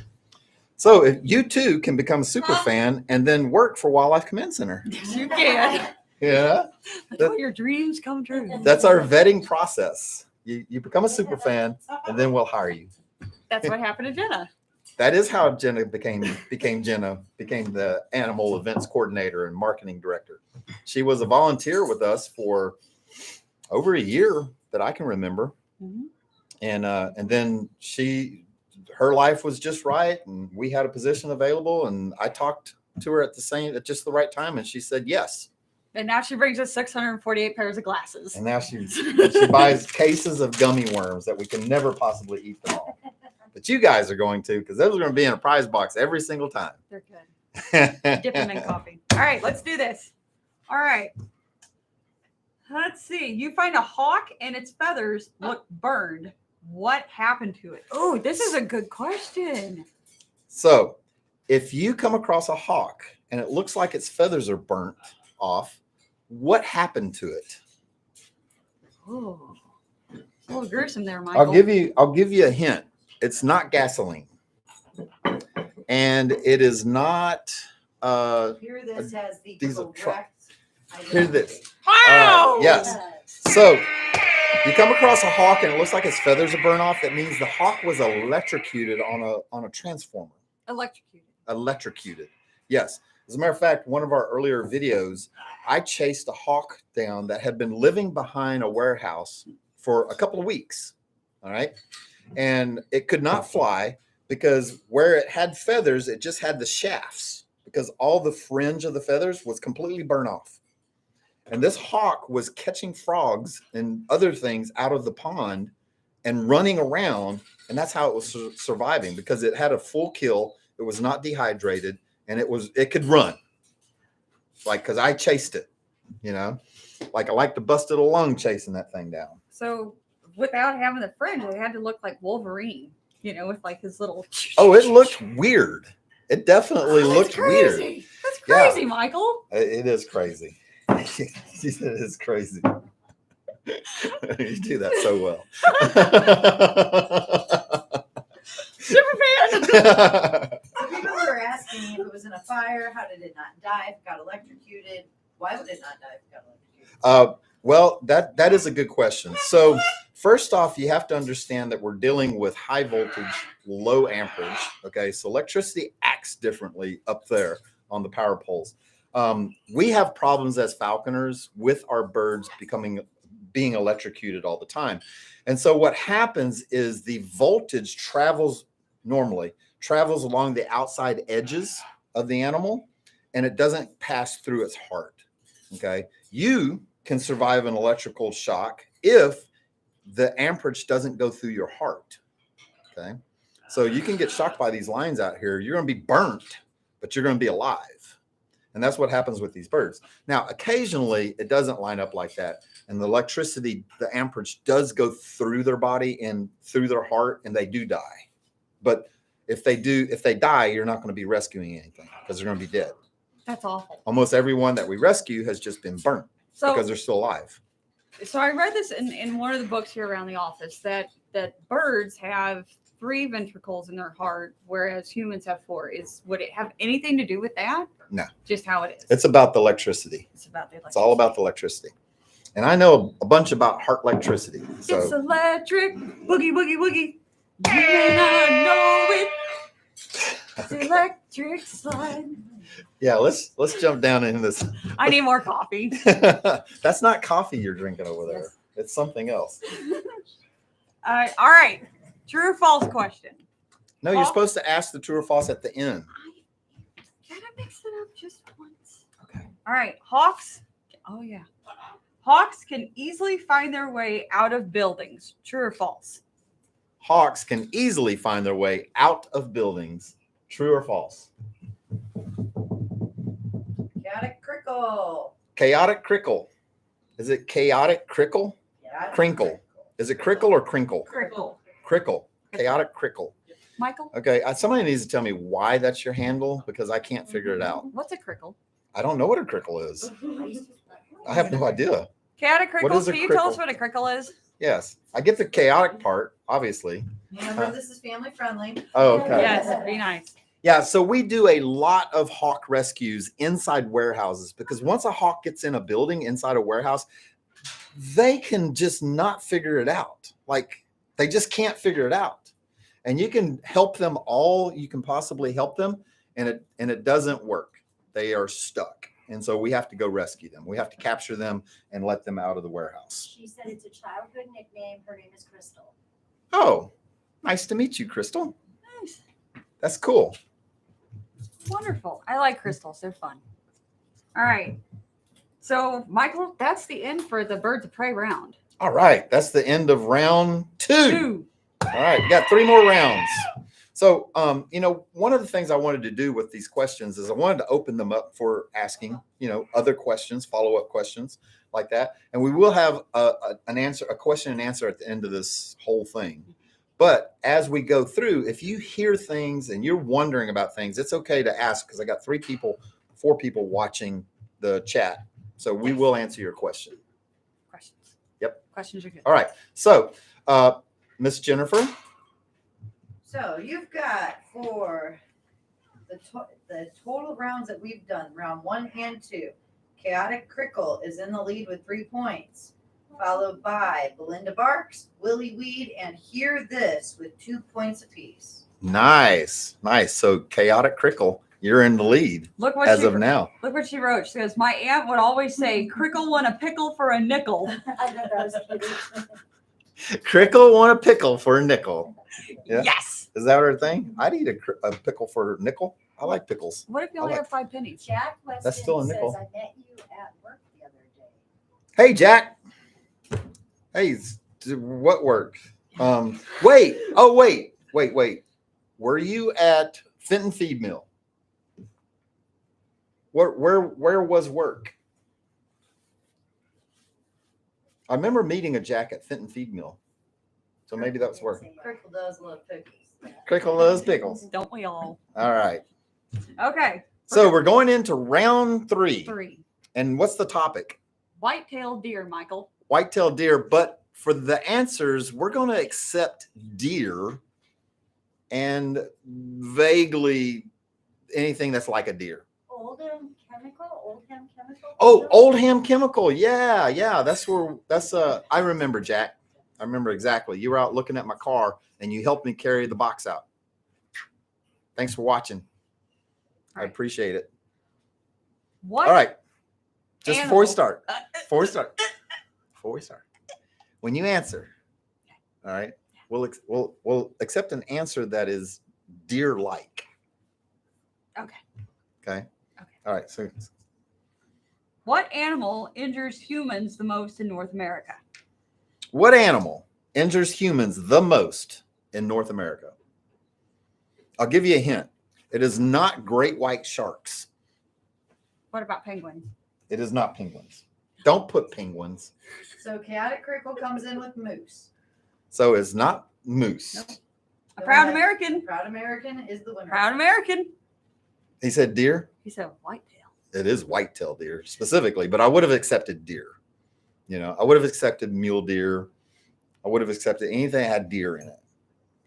So if you too can become a super fan and then work for Wildlife Command Center. yes, you can. Yeah, All your dreams come true. that's our vetting process. You become a super fan and then we'll hire you. That's what happened to Jenna. That is how Jenna became the animal events coordinator and marketing director. She was a volunteer with us for over a year that I can remember. Mhm. And then her life was just right, and we had a position available, and I talked to her at just the right time, and she said yes. And now she brings us 648 pairs of glasses. And now she buys cases of gummy worms that we can never possibly eat them all. But you guys are going to, because those are going to be in a prize box every single time. They're good. Dip them in coffee. All right, let's do this. All right. Let's see. You find a hawk and its feathers look burned. What happened to it? Oh, this is a good question. So if you come across a hawk and it looks like its feathers are burnt off, what happened to it? Oh, a little gruesome there, Michael. I'll give you a hint. It's not gasoline. And it is not Here this has the diesel truck. correct Here's this. Wow. Yes. So you come across a hawk and it looks like its feathers are burnt off. That means the hawk was electrocuted on a transformer. Electrocuted. Yes. As a matter of fact, one of our earlier videos, I chased a hawk down that had been living behind a warehouse for a couple of weeks. All right. And it could not fly because where it had feathers, it just had the shafts because all the fringe of the feathers was completely burnt off. And this hawk was catching frogs and other things out of the pond and running around. And that's how it was surviving because it had a full kill. It was not dehydrated and it could run. Like, cause I chased it, you know, like I like to busted a lung chasing that thing down. So without having the fringe, it had to look like Wolverine, you know, with like his little. Oh, it looked weird. It definitely looked weird. That's crazy, Michael. It is crazy. It is crazy. You do that so well. Super fan. So people were asking if it was in a fire, how did it not die? If it got electrocuted, why would it not die if it got electrocuted? Well, that is a good question. So first off, you have to understand that we're dealing with high voltage, low amperage. Okay, so electricity acts differently up there on the power poles. We have problems as falconers with our birds being electrocuted all the time. And so what happens is the voltage travels along the outside edges of the animal and it doesn't pass through its heart. Okay. You can survive an electrical shock if the amperage doesn't go through your heart. Okay. So you can get shocked by these lines out here. You're going to be burnt, but you're going to be alive. And that's what happens with these birds. Now, occasionally it doesn't line up like that. And the electricity, the amperage does go through their body and through their heart and they do die. But if they die, you're not going to be rescuing anything because they're going to be dead. That's awful. Almost everyone that we rescue has just been burnt because they're still alive. So I read this in one of the books here around the office that birds have 3 ventricles in their heart, whereas humans have 4. Would it have anything to do with that? No. Just how it is. It's about the electricity. It's about the electricity. It's all about the electricity. And I know a bunch about heart electricity. So. It's electric. Boogie, boogie, boogie. You may not know it. It's electric slide. Yeah, let's jump down into this. I need more coffee. That's not coffee you're drinking over there. Yes. It's something else. All right. True or false question? No, you're supposed to ask the true or false at the end. I gotta mix it up just once. Okay. All right. Hawks. Oh, yeah. Hawks can easily find their way out of buildings. True or false? Hawks can easily find their way out of buildings. True or false? Chaotic crickle. Chaotic crickle. Is it chaotic crickle? Yeah. Crinkle. Is it crickle or crinkle? Crickle. Crickle. Chaotic crickle. Michael? Okay. Somebody needs to tell me why that's your handle because I can't figure it out. What's a crickle? I don't know what a crickle is. I have no idea. Chaotic crickle. What is a Can you tell us crickle? what a crickle is? Yes. I get the chaotic part, obviously. Remember, this is family friendly. Oh, okay. Yes, be nice. Yeah, so we do a lot of hawk rescues inside warehouses because once a hawk gets in a building inside a warehouse, they can just not figure it out. Like they just can't figure it out. And you can help them all you can possibly help them, and it doesn't work. They are stuck. And so we have to go rescue them. We have to capture them and let them out of the warehouse. She said it's a childhood nickname. Her name is Crystal. Oh, nice to meet you, Crystal. Nice. That's cool. Wonderful. I like crystals. They're fun. All right. So, Michael, that's the end for the Birds of Prey round. All right. That's the end of round 2. 2. All right. We got 3 more rounds. So, one of the things I wanted to do with these questions is I wanted to open them up for asking, other questions, follow-up questions like that. And we will have a question and answer at the end of this whole thing. But as we go through, if you hear things and you're wondering about things, it's okay to ask, because I got 4 people watching the chat. So we will answer your question. Questions. Yep. Questions are good. All right. So, Miss Jennifer. So you've got for the total rounds that we've done, round 1 and 2, Chaotic Crickle is in the lead with 3 points, followed by Belinda Barks, Willie Weed, and Hear This with 2 points apiece. Nice. So Chaotic Crickle, you're in the lead Look what as of now. Look what she wrote. She goes, my aunt would always say, "Crickle want a pickle for a nickel." I know that was cute. Crickle want a pickle for a nickel. Yeah. Yes. Is that her thing? I'd eat a pickle for a nickel. I like pickles. What if you only have 5 pennies? Jack Weston That's still a nickel. says, I met you at work the other day. Hey, Jack. Hey, what work? Wait. Oh, wait. Were you at Fenton Feed Mill? Where was work? I remember meeting a Jack at Fenton Feed Mill. So maybe that was work. Crickle does love pickles. Crickle loves pickles. Don't we all? All right. Okay. So we're going into round 3. 3. And what's the topic? White-tailed deer, Michael. White-tailed deer. But for the answers, we're going to accept deer and vaguely anything that's like a deer. Oldham Chemical? Oh, Oldham Chemical. Yeah. That's I remember, Jack. I remember exactly. You were out looking at my car and you helped me carry the box out. Thanks for watching. I appreciate it. What? All right. Just before we animal- start. When you answer, all right, we'll accept an answer that is deer-like. Okay. All right. So What animal injures humans the most in North America? what animal injures humans the most in North America? I'll give you a hint. It is not great white sharks. What about penguins? It is not penguins. Don't put penguins. So Chaotic Crickle comes in with moose. So it's not moose. Nope. A proud American. Proud American is the winner. Proud American. He said deer. He said whitetail. It is whitetail deer specifically, but I would have accepted deer. I would have accepted mule deer. I would have accepted anything that had deer in it.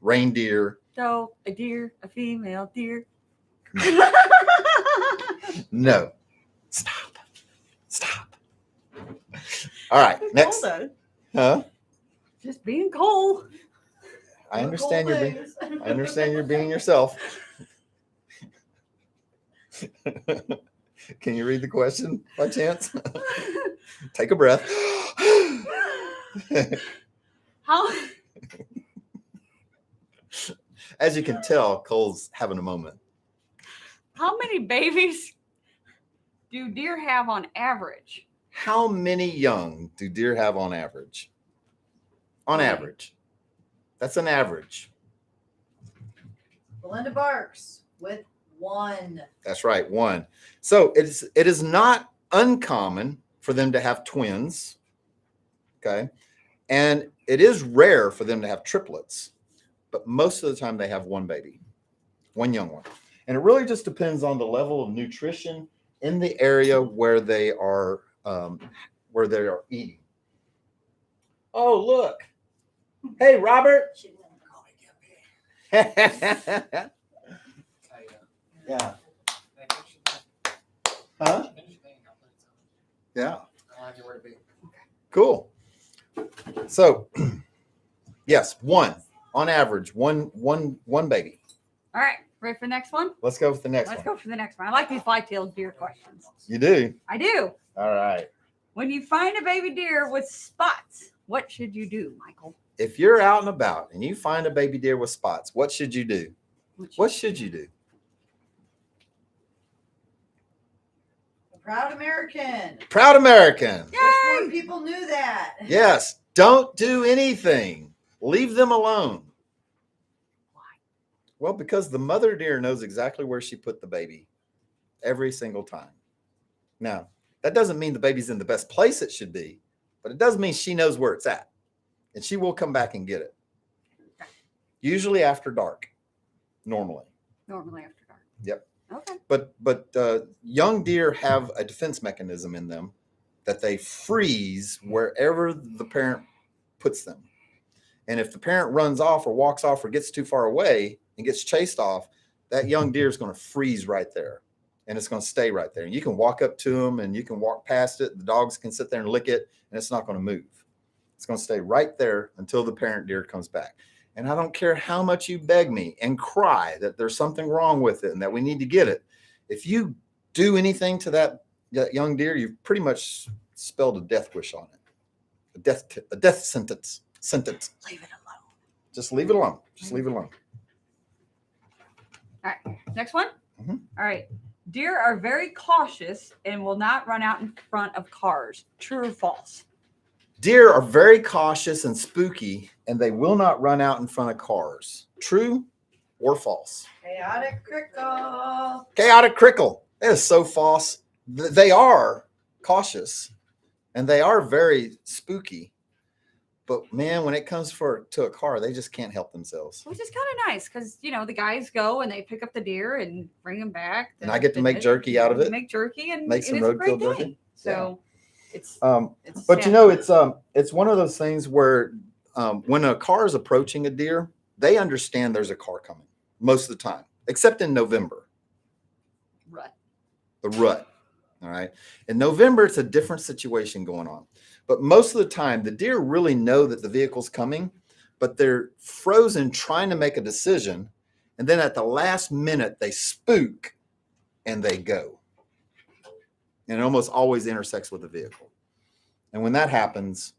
Reindeer. So a deer, a female deer. No. Stop. All right. Next. Huh? Just being cold. I understand you're being yourself. Can you read the question by chance? Take a breath. How As you can tell, Cole's having a moment. many babies do deer have on average? How many young do deer have on average? On average. That's an average. Belinda Barks with 1. That's right, 1. So it is not uncommon for them to have twins. Okay. And it is rare for them to have triplets, but most of the time they have 1 baby, 1 young one. And it really just depends on the level of nutrition in the area where they are eating. Oh, look. Hey, Robert. Yeah. Huh? Yeah. Cool. So, yes, 1 on average, one baby. All right. Ready for the next one? Let's go with the next Let's one. go for the next one. I like these white-tailed deer questions. You do? I do. All right. When you find a baby deer with spots, what should you do, Michael? If you're out and about and you find a baby deer with spots, what should you do? What should you do? Proud American. Proud American. Wish more people knew that. Yes. Don't do anything. Leave them alone. Well, because the mother deer knows exactly where she put the baby every single time. Now, that doesn't mean the baby's in the best place it should be, but it does mean she knows where it's at, and she will come back and get it. Usually after dark, normally. Normally after dark. Yep. Okay. But young deer have a defense mechanism in them that they freeze wherever the parent puts them. And if the parent runs off or walks off or gets too far away and gets chased off, that young deer is going to freeze right there. And it's going to stay right there. And you can walk up to them and you can walk past it. The dogs can sit there and lick it, and it's not going to move. It's going to stay right there until the parent deer comes back. And I don't care how much you beg me and cry that there's something wrong with it and that we need to get it. If you do anything to that young deer, you've pretty much spelled a death wish on it. A death sentence. Leave it alone. Just leave it alone. Just leave it alone. All right. Next one. Mhm. All right. Deer are very cautious and will not run out in front of cars. True or false? Deer are very cautious and spooky, and they will not run out in front of cars. True or false? Chaotic crickle. Chaotic crickle. That is so false. They are cautious, and they are very spooky. But man, when it comes to a car, they just can't help themselves. Which is kind of nice because, you know, the guys go and they pick up the deer and bring them back. And I get to make jerky out of it. Make jerky and Make some it's a great roadkill jerky. thing. So it's But sad. you know, it's one of those things where when a car is approaching a deer, they understand there's a car coming most of the time, except in November. Rut. The rut. All right. In November, it's a different situation going on. But most of the time, the deer really know that the vehicle's coming, but they're frozen trying to make a decision. And then at the last minute, they spook and they go. And it almost always intersects with the vehicle. And when that happens,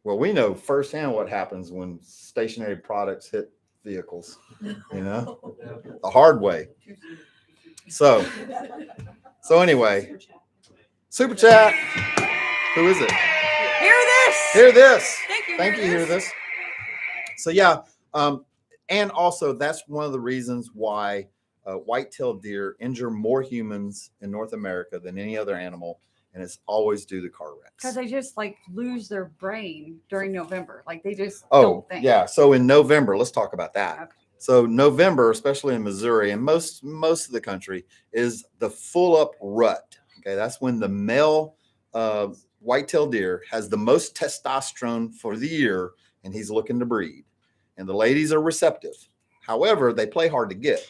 well, we know firsthand what happens when stationary products hit vehicles, you know, the hard way. So anyway, super chat. Who is it? Hear this. Hear this. Thank you. Thank you. Hear this. So yeah, and also that's one of the reasons why whitetail deer injure more humans in North America than any other animal, and it's always due to car wrecks. Because they just like lose their brain during November. Like they just Oh, don't think. yeah. So in November, let's talk about that. Okay. So November, especially in Missouri and most of the country, is the full up rut. Okay, that's when the male whitetail deer has the most testosterone for the year, and he's looking to breed. And the ladies are receptive. However, they play hard to get.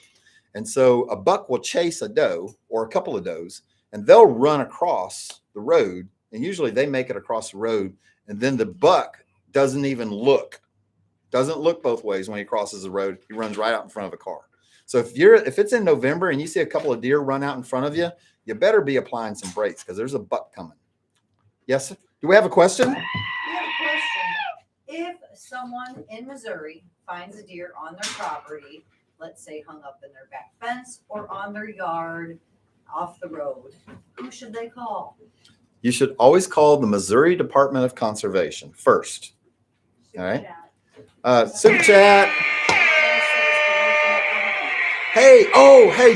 And so a buck will chase a doe or a couple of does, and they'll run across the road. And usually they make it across the road, and then the buck doesn't look both ways when he crosses the road. He runs right out in front of a car. So if it's in November and you see a couple of deer run out in front of you, you better be applying some brakes because there's a buck coming. Yes. Do we have a question? We have a question. If someone in Missouri finds a deer on their property, let's say hung up in their back fence or on their yard off the road, who should they call? You should always call the Missouri Department of Conservation first. All right. Super chat. Hey,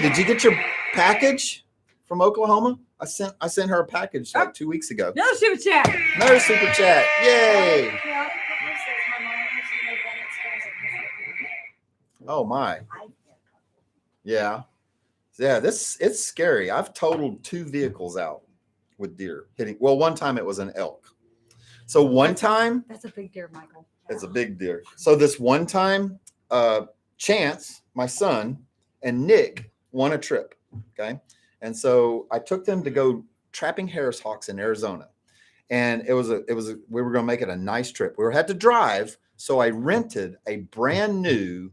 did you get your package from Oklahoma? I sent her a package like 2 weeks ago. No super chat. Another super chat. Yay. Oh my. Yeah. Yeah, it's scary. I've totaled 2 vehicles out with deer hitting. Well, one time it was an elk. So one time, That's a big deer, Michael. it's a big deer. So this one time, Chance, my son, and Nick won a trip. Okay. And so I took them to go trapping Harris hawks in Arizona. And we were going to make it a nice trip. We had to drive. So I rented a brand new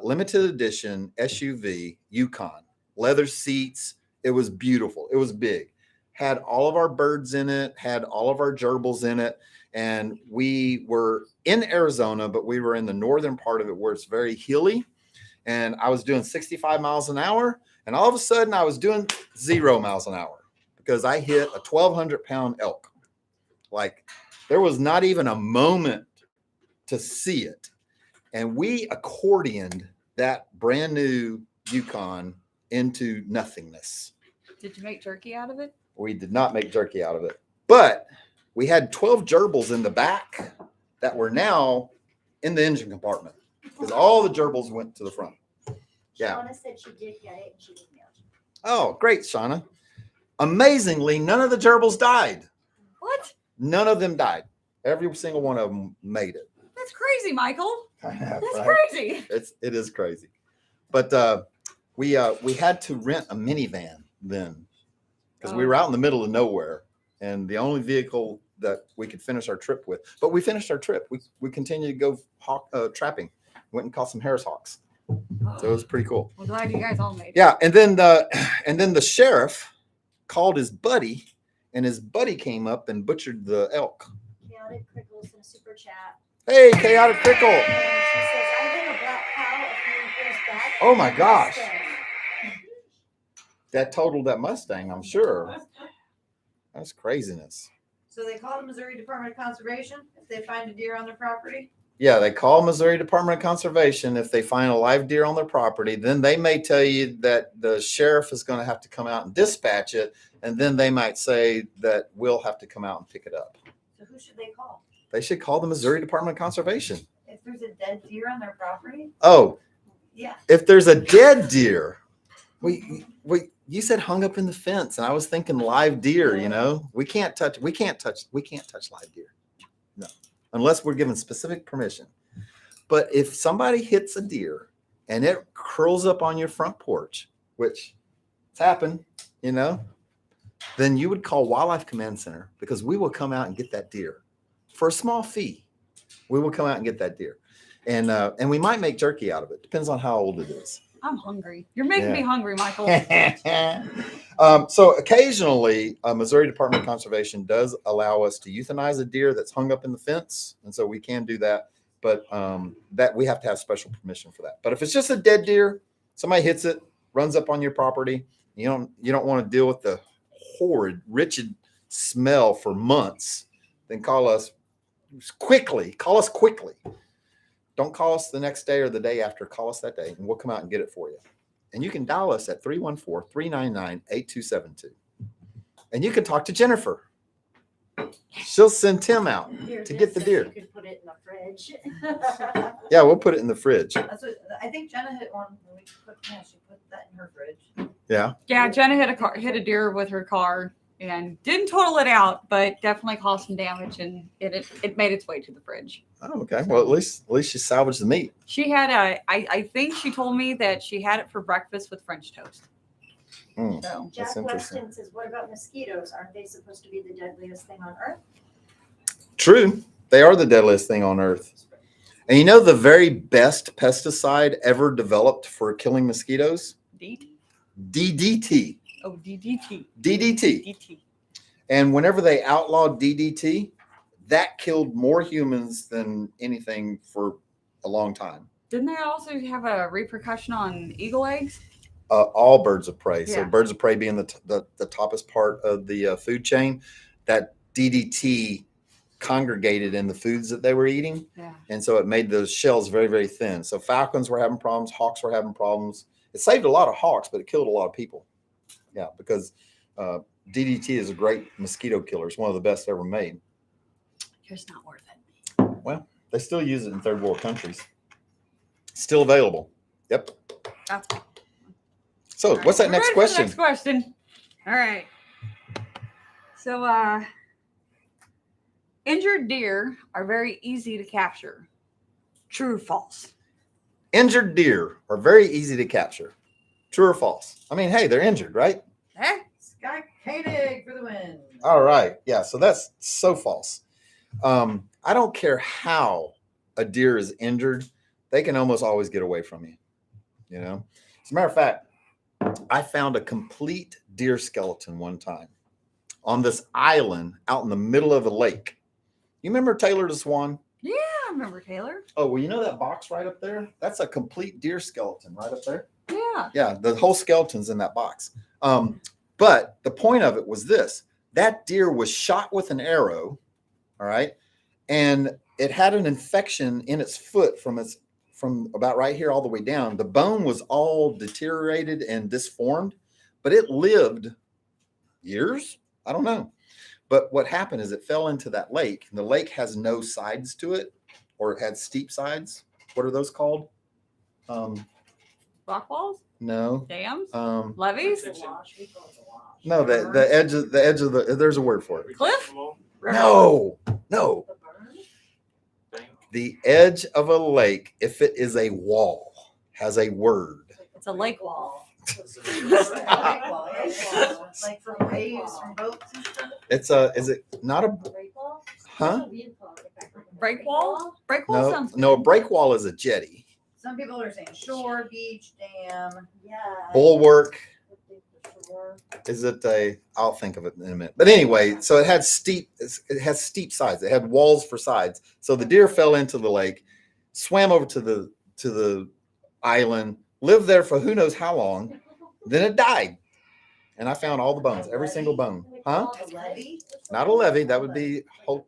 limited edition SUV Yukon, leather seats. It was beautiful. It was big. Had all of our birds in it, had all of our gerbils in it. And we were in Arizona, but we were in the northern part of it where it's very hilly. And I was doing 65 miles an hour. And all of a sudden I was doing 0 miles an hour because I hit a 1,200-pound elk. Like there was not even a moment to see it. And we accordioned that brand new Yukon into nothingness. Did you make jerky out of it? We did not make jerky out of it, but we had 12 gerbils in the back that were now in the engine compartment because all the gerbils went to the front. Yeah. Shauna said she did get it and she emailed you. Oh, great, Shauna. Amazingly, none of the gerbils died. What? None of them died. Every single one of them made it. That's crazy, Michael. I know, That's right? crazy. It is crazy. But we had to rent a minivan then because we were out in the middle of nowhere and the only vehicle that we could finish our trip with. But we finished our trip. We continued to go trapping. Went and caught some Harris hawks. So it was pretty cool. I'm glad you guys all made it. Yeah, and then the sheriff called his buddy, and his buddy came up and butchered the elk. Chaotic Crickles in a super chat. Hey, Chaotic Crickle! And she says, I have a black cow a few years back. Oh my gosh. Mustang." That totaled that Mustang, I'm sure. That's craziness. So they call the Missouri Department of Conservation if they find a deer on their property. Yeah, they call Missouri Department of Conservation if they find a live deer on their property. Then they may tell you that the sheriff is going to have to come out and dispatch it, and then they might say that we'll have to come out and pick it up. So who should they call? They should call the Missouri Department of Conservation. If there's a dead deer on their property? Oh, Yeah. if there's a dead deer, you said hung up in the fence, and I was thinking live deer. You know, we can't touch live deer. No, unless we're given specific permission. But if somebody hits a deer and it curls up on your front porch, which it's happened, you know, then you would call Wildlife Command Center because we will come out and get that deer for a small fee. We will come out and get that deer, and we might make jerky out of it. Depends on how old it is. I'm hungry. You're making me hungry, Michael. So occasionally, Missouri Department of Conservation does allow us to euthanize a deer that's hung up in the fence, and so we can do that. But that we have to have special permission for that. But if it's just a dead deer, somebody hits it, runs up on your property, you don't want to deal with the horrid, wretched smell for months, then call us quickly. Call us quickly. Don't call us the next day or the day after. Call us that day, and we'll come out and get it for you. And you can dial us at 314-399-8272. And you can talk to Jennifer. She'll send Tim out Here, to get the says deer. You could put it in the fridge. Yeah, we'll put it in the fridge. That's what I think Jenna hit one. She put that in her fridge. Yeah. Yeah, Jenna hit a deer with her car and didn't total it out, but definitely caused some damage, and it made its way to the fridge. Oh, okay. Well, at least she salvaged the meat. She had I think she told me that she had it for breakfast with French toast. Mm. So Jack That's interesting. Weston says, what about mosquitoes? Aren't they supposed to be the deadliest thing on earth? True. They are the deadliest thing on earth. And you know the very best pesticide ever developed for killing mosquitoes? DDT. DDT. Oh, DDT. DDT. DDT. And whenever they outlawed DDT, that killed more humans than anything for a long time. Didn't they also have a repercussion on eagle eggs? All birds of prey. So Yeah. birds of prey being the toppest part of the food chain, that DDT congregated in the foods that they were eating. Yeah. And so it made those shells very, very thin. So falcons were having problems. Hawks were having problems. It saved a lot of hawks, but it killed a lot of people. Yeah, because DDT is a great mosquito killer. It's one of the best ever made. It's not worth it. Well, they still use it in third world countries. Still available. Yep. That's So all right. what's that We're next ready for the question? Next question. All right. So injured deer are very easy to capture. True or false? Injured deer are very easy to capture. True or false? I mean, hey, they're injured, right? Eh? Sky Koenig for the win. All right. Yeah. So that's so false. I don't care how a deer is injured. They can almost always get away from you. You know, as a matter of fact, I found a complete deer skeleton one time on this island out in the middle of a lake. You remember Taylor the Swan? Yeah, I remember Taylor. Oh, well, you know that box right up there? That's a complete deer skeleton right up there. Yeah. Yeah, the whole skeleton's in that box. But the point of it was this: that deer was shot with an arrow, all right, and it had an infection in its foot from from about right here all the way down. The bone was all deteriorated and disformed, but it lived years. I don't know. But what happened is it fell into that lake, and the lake has no sides to it, or it had steep sides. What are those called? Rock walls, No. dams, Um, levees, no, the edge of the there's a word for it. cliff. No. The edge of a lake, if it is a wall, has a word. It's a lake wall. Like from waves, from boats and stuff. Is it not a, huh? Break wall. Break wall No, sounds no, a good. break wall is a jetty. Some people are saying shore, beach, dam. Yeah. Bulwark. Is it a, I'll think of it in a minute. But anyway, so it has steep sides. It had walls for sides. So the deer fell into the lake, swam over to the island, lived there for who knows how long. Then it died. And I found all the bones, every single bone. Huh? A levee. Not a levee. That would be hope.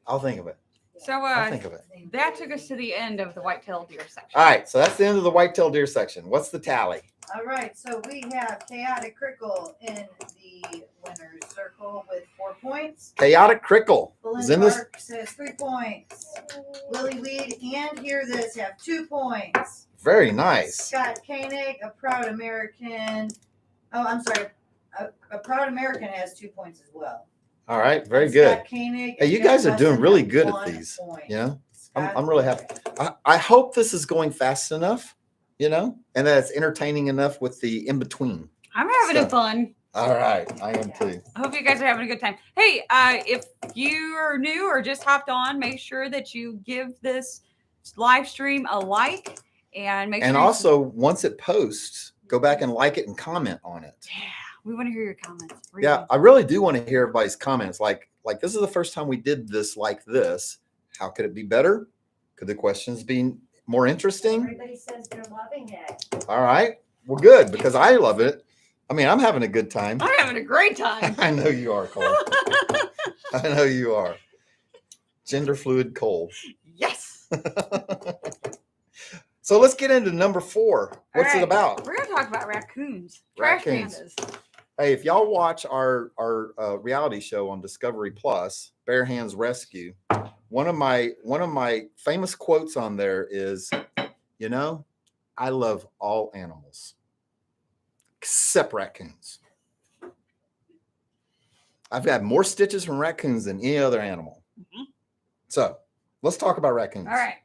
I'll think of it. So I'll think of it. that took us to the end of the whitetail deer section. All right. So that's the end of the whitetail deer section. What's the tally? All right, so we have Chaotic Crickle in the winner's circle with 4 points. Chaotic Crickle is in Belinda this. Park says 3 points. Willie Weed and Hear This have 2 points. Very nice. Scott Koenig, a proud American. Oh, I'm sorry. A proud American has 2 points as well. All right. Very And good. Scott Koenig Hey, and you Jeff guys are doing Hudson really have good at 1 these. point. Yeah. Scott- I'm really happy. I hope this is going fast enough, and that it's entertaining enough with the in between. I'm having So- fun. All right. I am too. I hope you guys are having a good time. Hey, if you are new or just hopped on, make sure that you give this live stream a like and make And sure. also, once it posts, go back and like it and comment on it. We want to hear your comments. Read Yeah, them. I really do want to hear everybody's comments. Like this is the first time we did this like this. How could it be better? Could the questions be more interesting? Everybody says they're loving it. All right. Well, good, because I love it. I mean, I'm having a good time. I'm having a great time. I know you are, Cole. I know you are. Gender fluid Cole. Yes. So let's get into number 4. What's All it right. about? We're gonna talk about raccoons. Trash Raccoons. pandas. Hey, if y'all watch our reality show on Discovery Plus, Bare Hands Rescue, one of my famous quotes on there is, I love all animals except raccoons. I've had more stitches from raccoons than any other animal. Mhm. So let's talk about raccoons. All right.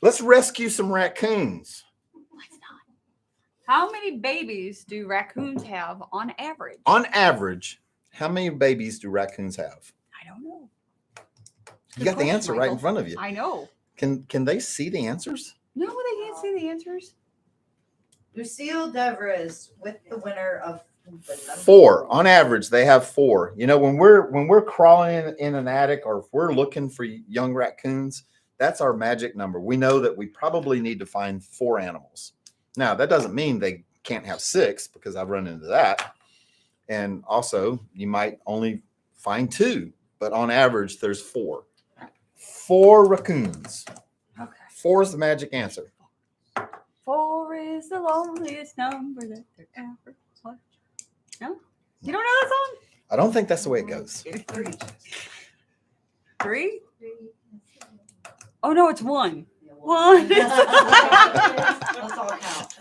Let's rescue some raccoons. How many babies do raccoons have on average? On average, how many babies do raccoons have? I don't know. You Good got the question, answer right in Michael. front of you. I know. Can they see the answers? No, they can't see the answers. Lucille Devers with the winner of the number 4 on average. They have 4. When we're crawling in an attic, or if we're looking for young raccoons, that's our magic number. We know that we probably need to find 4 animals. Now that doesn't mean they can't have 6, because I've run into that. And also, you might only find 2, but on average, there's 4. 4 raccoons. Okay. 4 is the magic answer. 4 is the loneliest number that there ever was. No? You don't know that song? I don't think that's the way it goes. 3? Oh no, it's 1. 1. Let's all count.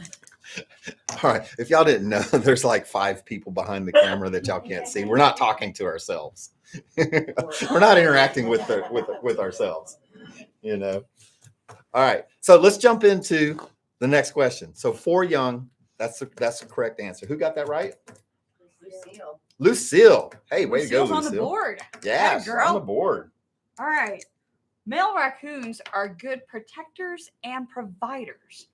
All right. If y'all didn't know, there's like 5 people behind the camera that y'all can't see. We're not talking to ourselves. We're not interacting with ourselves. All right. So let's jump into the next question. So 4 young. That's the correct answer. Who got that right? Lucille. Lucille. Hey, way to go, Lucille's on the Lucille. board. Yeah, Hey, she's girl. on the board. All right. Male raccoons are good protectors and providers.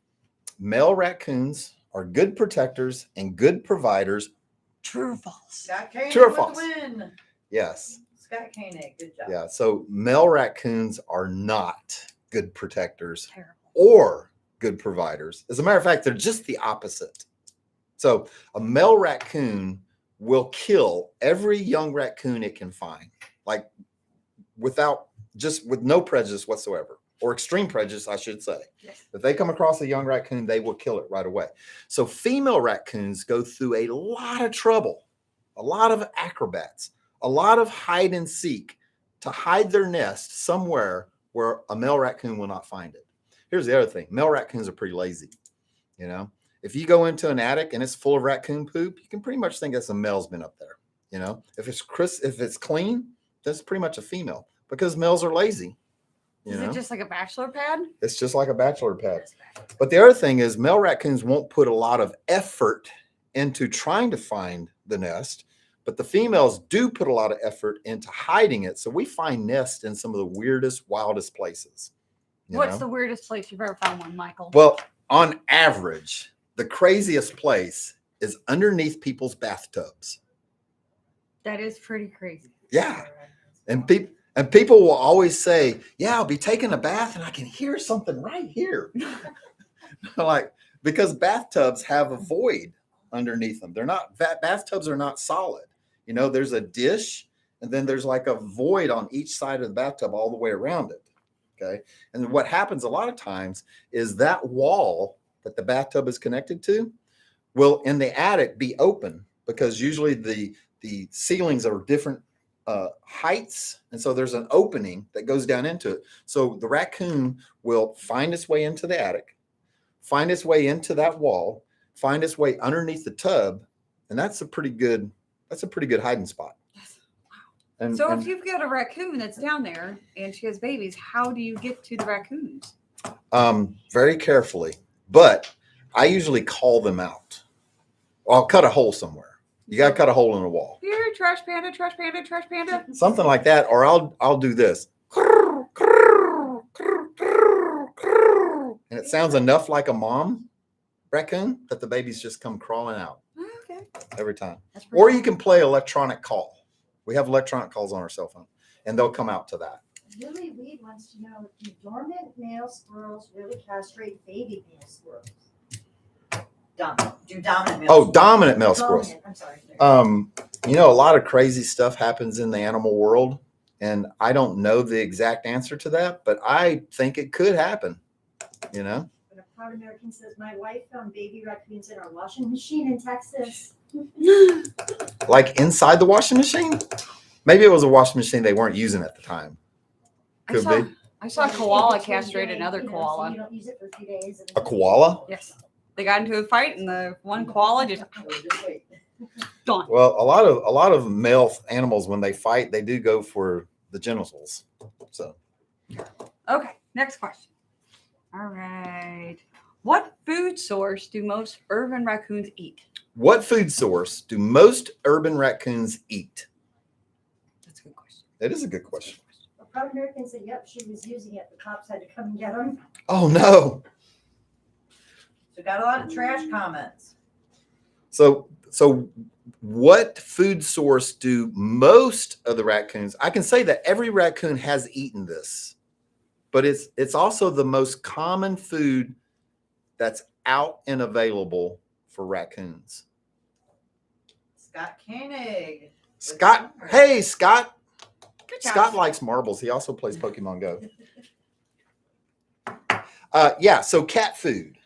Male raccoons are good protectors and good providers. True or false? Scott Koenig True or with false? the win. Yes. Scott Koenig, good job. Yeah. So male raccoons are not good protectors Terrible. or good providers. As a matter of fact, they're just the opposite. So a male raccoon will kill every young raccoon it can find, like without just with no prejudice whatsoever, or extreme prejudice, I should say. Yes. If they come across a young raccoon, they will kill it right away. So female raccoons go through a lot of trouble, a lot of acrobats, a lot of hide and seek to hide their nest somewhere where a male raccoon will not find it. Here's the other thing. Male raccoons are pretty lazy. You know, if you go into an attic and it's full of raccoon poop, you can pretty much think that's a male's been up there. You know, if it's clean, that's pretty much a female, because males are lazy. You Is know? it just like a bachelor pad? It's just like a bachelor pad. But the other thing is, male raccoons won't put a lot of effort into trying to find the nest, but the females do put a lot of effort into hiding it. So we find nests in some of the weirdest, wildest places. What's the weirdest place you've ever found one, Michael? Well, on average, the craziest place is underneath people's bathtubs. That is pretty crazy. Yeah. And people will always say, yeah, I'll be taking a bath and I can hear something right here. Like, because bathtubs have a void underneath them. They're not, bathtubs are not solid. You know, there's a dish and then there's like a void on each side of the bathtub all the way around it. Okay. And what happens a lot of times is that wall that the bathtub is connected to will in the attic be open, because usually the ceilings are different heights. And so there's an opening that goes down into it. So the raccoon will find its way into the attic, find its way into that wall, find its way underneath the tub. And that's a pretty good hiding spot. Yes. And, So and if you've got a raccoon that's down there and she has babies, how do you get to the raccoons? very carefully, but I usually call them out. I'll cut a hole somewhere. You got to cut a hole in the wall. Here, trash panda, trash panda, trash panda. Something like that. Or I'll do this. And it sounds enough like a mom raccoon that the babies just come crawling out Okay. every time. That's pretty Or cool. you can play electronic call. We have electronic calls on our cell phone, and they'll come out to that. Lily Weed wants to know, do dormant male squirrels really castrate baby male squirrels? Dominant male. Oh, dominant male squirrels. Dominant, I'm sorry. You know, a lot of crazy stuff happens in the animal world, and I don't know the exact answer to that, but I think it could happen, you know? But a proud American says, my wife found baby raccoons in our washing machine in Texas. Like inside the washing machine? Maybe it was a washing machine they weren't using at the time. Could be. I saw a koala castrate another koala. So you don't use it for a few days. A koala? Yes. They got into a fight and the one koala just gone. Well, a lot of male animals, when they fight, they do go for the genitals. So Okay, next question. All right. What food source do most urban raccoons eat? what food source do most urban raccoons eat? That's a good question. That is a good question. A proud American said, yep, she was using it. The cops had to come and get them. Oh no. So got a lot of trash comments. So what food source do most of the raccoons? I can say that every raccoon has eaten this, but it's also the most common food that's out and available for raccoons. Scott Koenig. Scott, hey Scott. Good job. Scott likes marbles. He also plays Pokemon Go. Yeah, so cat food.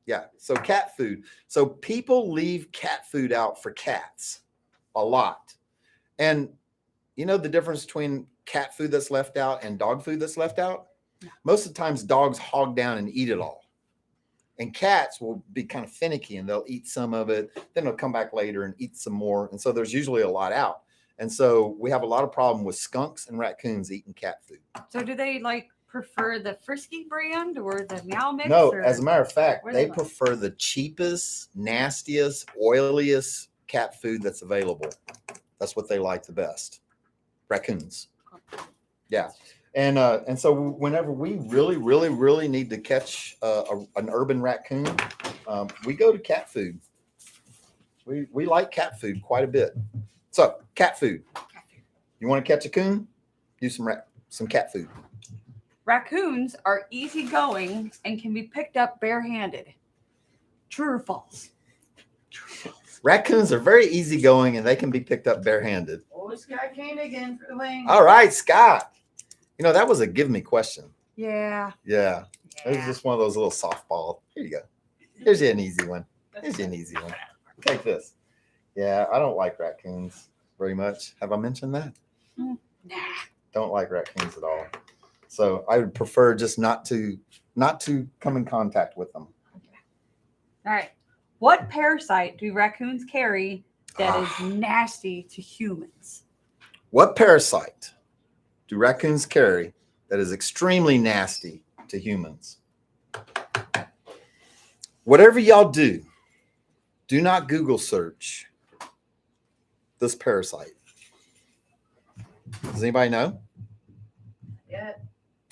Yeah, so cat food. So people leave cat food out for cats a lot. And you know the difference between cat food that's left out and dog food that's left out? Most of the times dogs hog down and eat it all. And cats will be kind of finicky and they'll eat some of it. Then they'll come back later and eat some more. And so there's usually a lot out. And so we have a lot of problem with skunks and raccoons eating cat food. So do they like prefer the Frisky brand or the Meow Mix? No, or- as a matter of fact, What do they they like? prefer the cheapest, nastiest, oiliest cat food that's available. That's what they like the best. Raccoons. Yeah. And so whenever we really need to catch an urban raccoon, we go to cat food. We like cat food quite a bit. So cat food. You want to catch a coon? Use some cat food. Raccoons are easygoing and can be picked up barehanded. True or false? Raccoons are very easygoing and they can be picked up barehanded. Oh Scott Koenig in for the win. All right, Scott. You know, that was a give me question. Yeah. Yeah. It was just one of those little softball. Here you go. Here's you an easy one. Here's you an easy one. Take this. Yeah, I don't like raccoons very much. Have I mentioned that? Nah. Don't like raccoons at all. So I would prefer just not to come in contact with them. All right. What parasite do raccoons carry that is nasty to humans? What parasite do raccoons carry that is extremely nasty to humans? Whatever y'all do not Google search this parasite. Does anybody know? Yeah,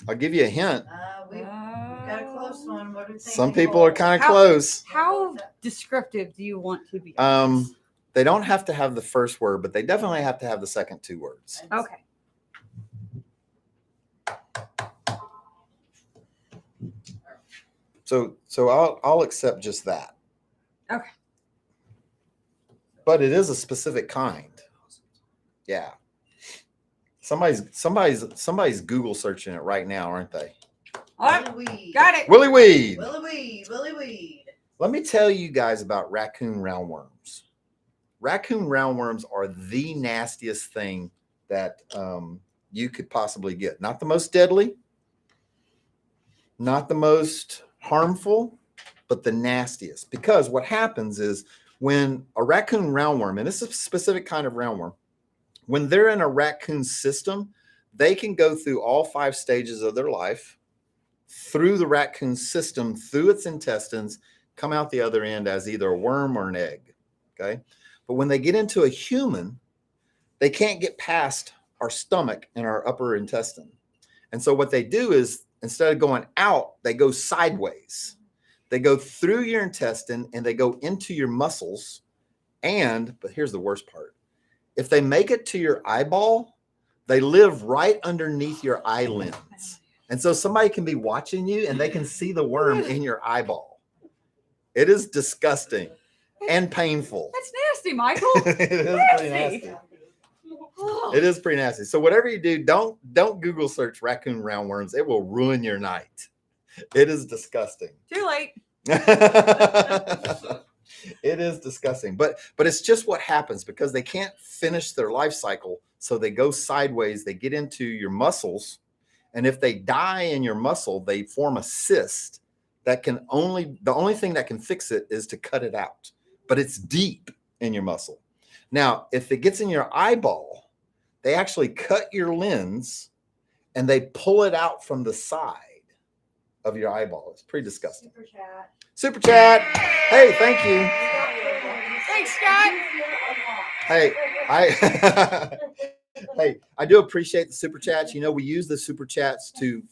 I'll give you a hint. we've got a close one. What are we Some thinking? people are kind of How- close. How descriptive do you want to be? on this? They don't have to have the first word, but they definitely have to have the second two words. Okay. So I'll accept just that. Okay. But it is a specific kind. Yeah. Somebody's Google searching it right now, aren't they? All right. Willy weed. Got it. Willy weed. Willy weed. Willy weed. Let me tell you guys about raccoon roundworms. Raccoon roundworms are the nastiest thing that you could possibly get. Not the most deadly, not the most harmful, but the nastiest. Because what happens is when a raccoon roundworm, and this is a specific kind of roundworm, when they're in a raccoon system, they can go through all 5 stages of their life, through the raccoon system, through its intestines, come out the other end as either a worm or an egg. Okay. But when they get into a human, they can't get past our stomach and our upper intestine. And so what they do is instead of going out, they go sideways. They go through your intestine and they go into your muscles. But here's the worst part. If they make it to your eyeball, they live right underneath your eye lens. And so somebody can be watching you and they can see the worm in your eyeball. It is disgusting and painful. That's nasty, Michael. It is pretty nasty. Oh. It is pretty nasty. So whatever you do, don't Google search raccoon roundworms. It will ruin your night. It is disgusting. Too late. It is disgusting. But it's just what happens because they can't finish their life cycle. So they go sideways, they get into your muscles. And if they die in your muscle, they form a cyst that the only thing that can fix it is to cut it out. But it's deep in your muscle. Now, if it gets in your eyeball, they actually cut your lens and they pull it out from the side of your eyeball. It's pretty disgusting. Super chat. Super chat. Hey, thank you. Thanks, Scott. Hey, I do appreciate the super chats. You know, we use the super chats to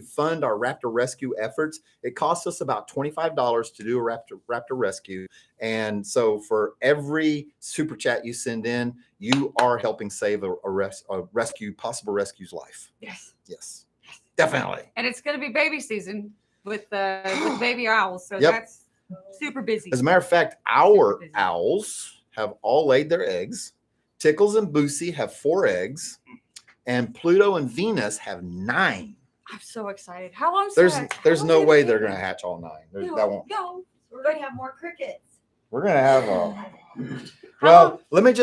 fund our raptor rescue efforts. It costs us about $25 to do a raptor rescue. And so for every super chat you send in, you are helping save a possible rescue's life. Yes, definitely. And it's going to be baby season with baby owls. So Yep. that's super busy. As a matter of fact, our owls have all laid their eggs. Tickles and Boosie have 4 eggs, and Pluto and Venus have 9. I'm so excited. How long? There's no way they're going to hatch all 9. That won't. No. We're going to have more crickets. We're going to have well, let me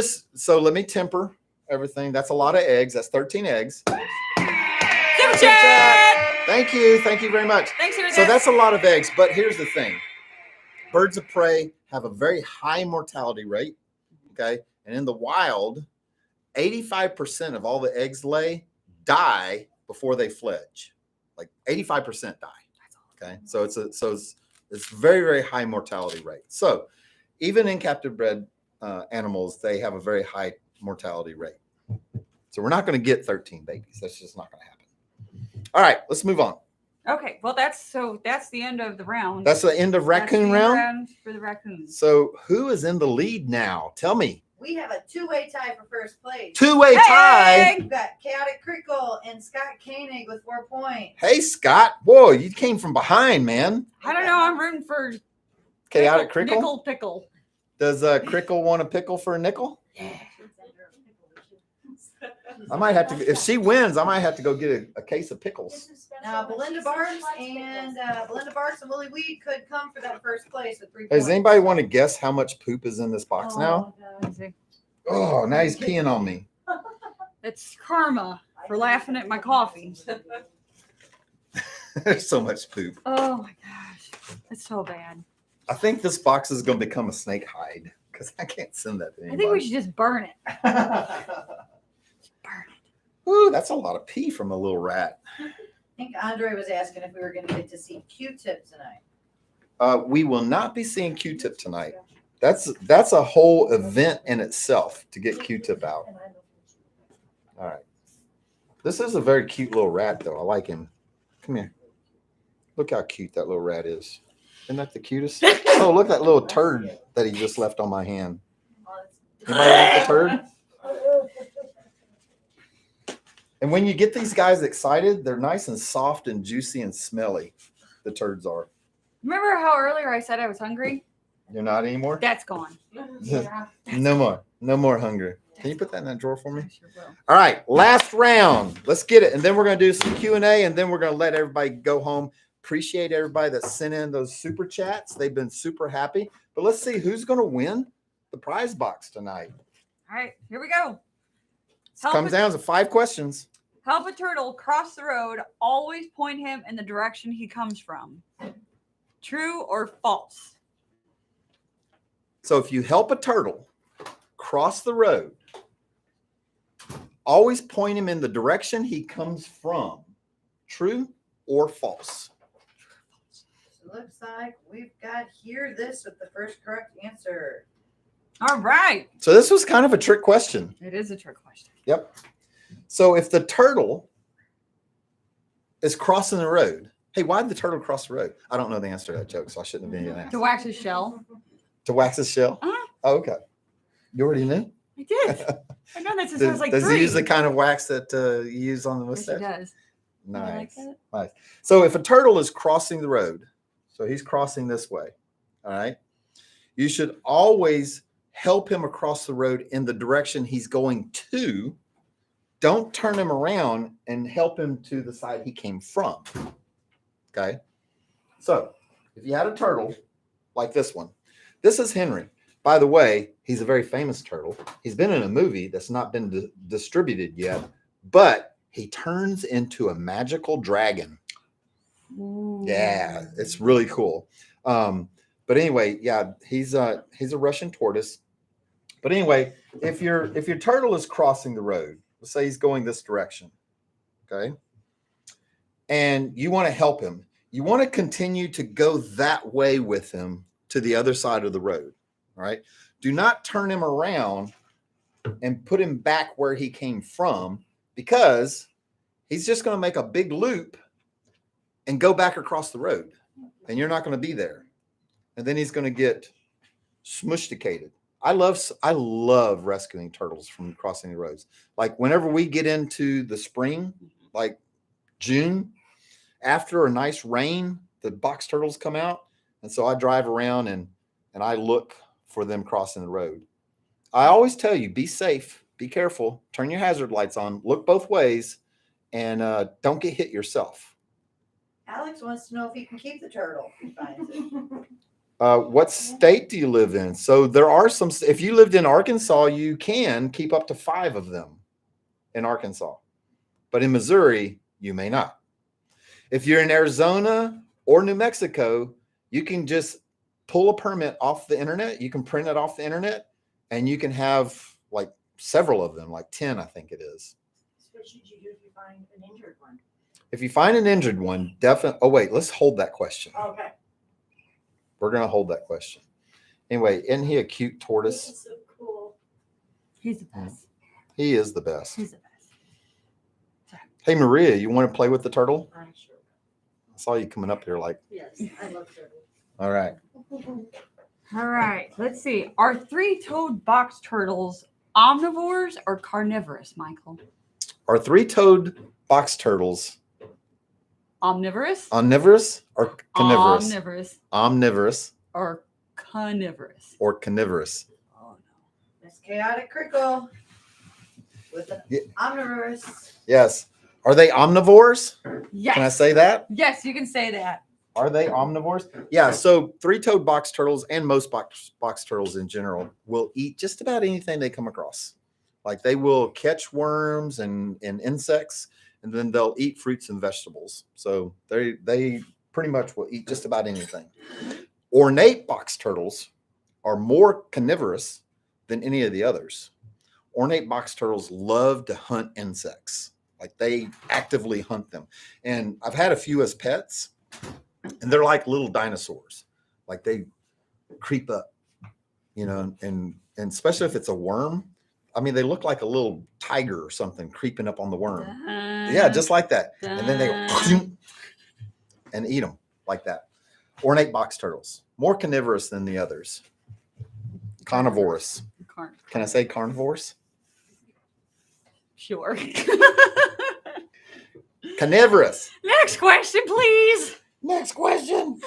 temper everything. That's a lot of eggs. That's 13 eggs. Super chat. Thank you very much. Thanks for So that's a lot of eggs, but here's the thing. Birds of prey have a very high mortality rate, okay? And in the wild, 85% of all the eggs die before they fledge. Like 85% die. Okay? So it's very, very high mortality rate. So even in captive bred animals, they have a very high mortality rate. So we're not going to get 13 babies. That's just not going to happen. All right, let's move on. Okay. Well, that's the end of the round. That's the end of raccoon That's the end round. for the raccoons. So who is in the lead now? Tell me. We have a 2-way tie for first place. 2-way tie. We've got Chaotic Crickle and Scott Koenig with 4 points. Hey, Scott. Whoa, you came from behind, man. I don't know. I'm rooting for Chaotic Crickle. Nickel pickle. Does Crickle want a pickle for a nickel? Yeah. I might have to. If she wins, I might have to go get a case of pickles. Now, Belinda Barks and Willie Weed could come for that first place with 3 Hey, points. does anybody want to guess how much poop is in this box now? Let's see. Oh, now he's peeing on me. It's karma for laughing at my coffee. There's so much poop. Oh my gosh, it's so bad. I think this box is going to become a snake hide because I can't send that to I anybody. think we should just burn it. Burn it. Ooh, that's a lot of pee from a little rat. I think Andre was asking if we were going to get to see Q-Tip tonight. We will not be seeing Q-Tip tonight. That's a whole event in itself to get Q-Tip out. All right. This is a very cute little rat, though. I like him. Come here. Look how cute that little rat is. Isn't that the cutest? Oh, look at that little turd that he just left on my hand. Anybody like the turd? And when you get these guys excited, they're nice and soft and juicy and smelly. The turds are. Remember how earlier I said I was hungry? You're not anymore? That's gone. No more. No more hunger. Can you put that in that drawer for me? I sure will. All right, last round. Let's get it. And then we're going to do some Q&A, and then we're going to let everybody go home. Appreciate everybody that sent in those super chats. They've been super happy. But let's see who's going to win the prize box tonight. All right, here we go. Comes down to 5 questions. Help a turtle cross the road. Always point him in the direction he comes from. True or false? So if you help a turtle cross the road, always point him in the direction he comes from. True or false? So looks like we've got Hear This with the first correct answer. All right. So this was kind of a trick question. It is a trick question. Yep. So if the turtle is crossing the road, hey, why did the turtle cross the road? I don't know the answer to that joke, so I shouldn't have been asked. To wax his shell. To wax his shell? Uh-huh. Oh, okay. You already knew? I did. I know that since I was like Does 3. he use the kind of wax that you use on the Yes, he mustache? does. You like Nice. that? Nice. So if a turtle is crossing the road, so he's crossing this way, all right, you should always help him across the road in the direction he's going to. Don't turn him around and help him to the side he came from. Okay. So if you had a turtle like this one, this is Henry. By the way, he's a very famous turtle. He's been in a movie that's not been distributed yet, but he turns into a magical dragon. Ooh. Yeah, it's really cool. But anyway, yeah, he's a Russian tortoise. But anyway, if your turtle is crossing the road, let's say he's going this direction, okay, and you want to help him, you want to continue to go that way with him to the other side of the road. All right. Do not turn him around and put him back where he came from, because he's just going to make a big loop and go back across the road, and you're not going to be there. And then he's going to get smushticated. I love rescuing turtles from crossing the roads. Like whenever we get into the spring, like June, after a nice rain, the box turtles come out. And so I drive around and I look for them crossing the road. I always tell you, be safe, be careful, turn your hazard lights on, look both ways, and don't get hit yourself. Alex wants to know if he can keep the turtle if he finds it. What state do you live in? So there are some, if you lived in Arkansas, you can keep up to 5 of them in Arkansas, but in Missouri, you may not. If you're in Arizona or New Mexico, you can just pull a permit off the internet. You can print it off the internet, and you can have like several of them, like 10, I think it is. So what should you do if you find an injured one? If you find an injured one, definitely. Oh, wait, let's hold that question. Okay. We're going to hold that question. Anyway, isn't he a cute This tortoise? is so cool. He's the best. He is the best. He's the best. Hey, Maria, you want to play with the turtle? I'm sure. I saw you coming up here like, Yes, I love turtles. all right. All right. Let's see. Are 3-toed box turtles omnivores or carnivorous, Michael? Are 3-toed box turtles Omnivorous? omnivorous or carnivorous? Omnivorous Omnivorous or carnivorous? or carnivorous? Oh, no. Miss Chaotic Crickle. with an Yeah. omnivorous. Yes. Are they omnivores? Yes. Can I say that? Yes, you can say that. Are they omnivores? Yeah. So three-toed box turtles and most box turtles in general will eat just about anything they come across. Like they will catch worms and insects, and then they'll eat fruits and vegetables. So they pretty much will eat just about anything. Ornate box turtles are more carnivorous than any of the others. Ornate box turtles love to hunt insects. Like they actively hunt them. And I've had a few as pets, and they're like little dinosaurs. Like they creep up, and especially if it's a worm. I mean, they look like a little tiger or something creeping up on the worm. Yeah, just like that. And then they go and eat them like that. Ornate box turtles, more carnivorous than the others. Carnivorous. Can I say carnivores? Sure. Carnivorous. Next question, please. Next question.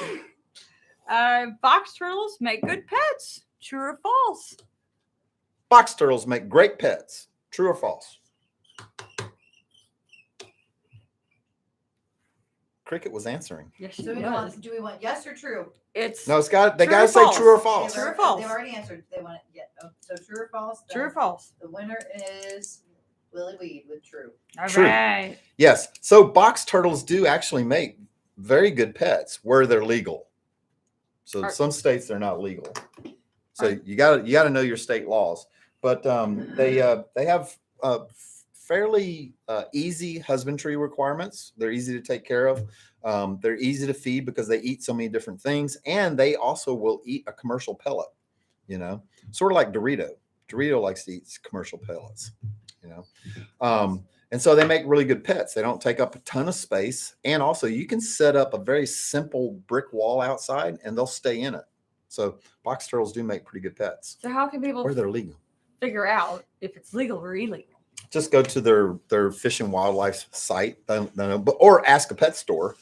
Box turtles make good pets. True or false? Box turtles make great pets. True or false? Cricket was answering. Yes, So do we want yes or true? It's No, they True got or to say false? true or false. True or false? They've already answered. They want it. Yeah. Oh, so true or false? true or Then false. The winner is Willie Weed with true. All True. right. Yes. So box turtles do actually make very good pets where they're legal. So in some states they're not legal. So you got to know your state laws. But they have fairly easy husbandry requirements. They're easy to take care of. They're easy to feed because they eat so many different things, and they also will eat a commercial pellet. Sort of like Dorito. Dorito likes to eat commercial pellets. And so they make really good pets. They don't take up a ton of space, and also you can set up a very simple brick wall outside, and they'll stay in it. So box turtles do make pretty good pets So how can people where they're legal. figure out if it's legal or illegal? Just go to their Fish and Wildlife site, or ask a pet store.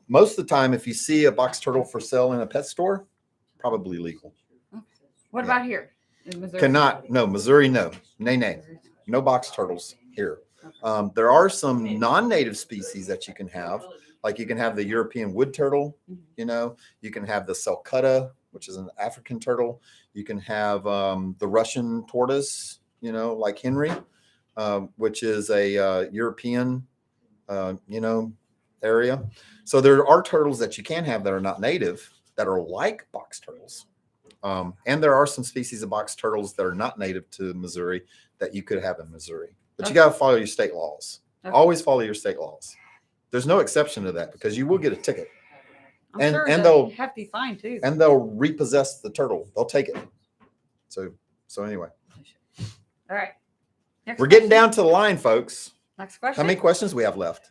Most of the time, if you see a box turtle for sale in a pet store, probably legal. What about here in Missouri? Cannot, no, Missouri, no, nay, no box turtles here. There are some non-native species that you can have, like you can have the European wood turtle, you can have the sulcutta, which is an African turtle. You can have the Russian tortoise, like Henry, which is a European, area. So there are turtles that you can have that are not native that are like box turtles. And there are some species of box turtles that are not native to Missouri that you could have in Missouri. But you got to follow your state laws. Okay. Always follow your state laws. There's no exception to that because you will get a ticket. I'm sure and it's a they'll- hefty fine too. And they'll repossess the turtle. They'll take it. So anyway, All right. Next we're getting question. down to the line, folks. Next question. How many questions we have left?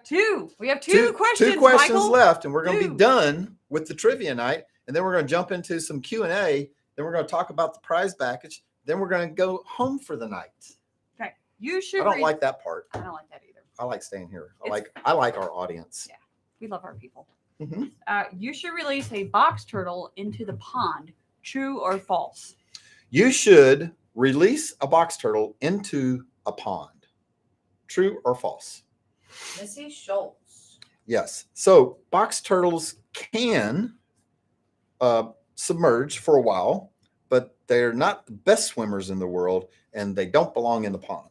Two. We have two questions. Two questions Michael. left, and we're going to Two. be done with the trivia night, and then we're going to jump into some Q&A. Then we're going to talk about the prize package. Then we're going to go home for the night. Okay. You should. I don't like that part. I don't like that either. I like staying here. It's- I like our audience. Yeah. We love our people. Mhm. You should release a box turtle into the pond. True or false? You should release a box turtle into a pond. True or false? Missy Schultz. Yes. So box turtles can submerge for a while, but they're not the best swimmers in the world, and they don't belong in the pond.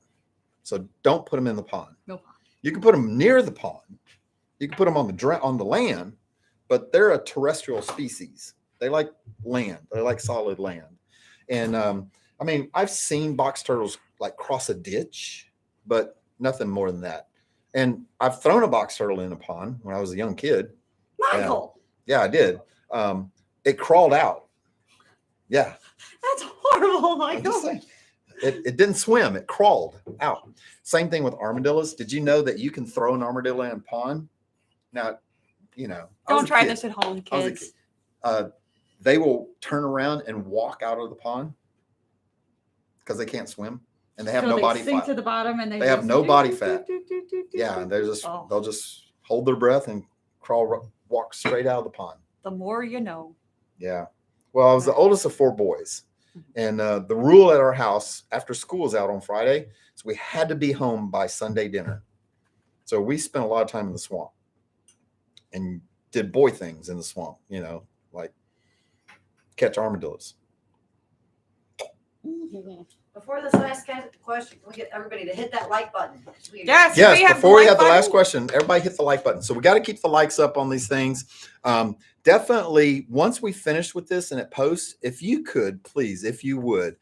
So don't put them in the pond. No pond. You can put them near the pond. You can put them on the land, but they're a terrestrial species. They like land. They like solid land. And I mean, I've seen box turtles like cross a ditch, but nothing more than that. And I've thrown a box turtle in a pond when I was a young kid. Michael. Yeah, I did. It crawled out. Yeah. That's horrible, I'm just Michael. saying. It didn't swim. It crawled out. Same thing with armadillos. Did you know that you can throw an armadillo in a pond? Now, I was Don't a try kid. this at home, I was a kids. kid. They will turn around and walk out of the pond because they can't swim and they have So no they body sink fat. to the bottom and They have just no body do, fat. do, do, do, do, Yeah, do. and Oh. they'll just hold their breath and walk straight out of the pond. The more you know. Yeah. Well, I was the oldest of four boys, And the rule at our house after school is out on Friday is we had to be home by Sunday dinner. So we spent a lot of time in the swamp and did boy things in the swamp, like catch armadillos. Before this last question, can we get everybody to hit that like button? Yes. Yes, before we have the last button. question, everybody hit the like button. So we got to keep the likes up on these things. Definitely, once we finish with this and it posts, if you could, please, if you would,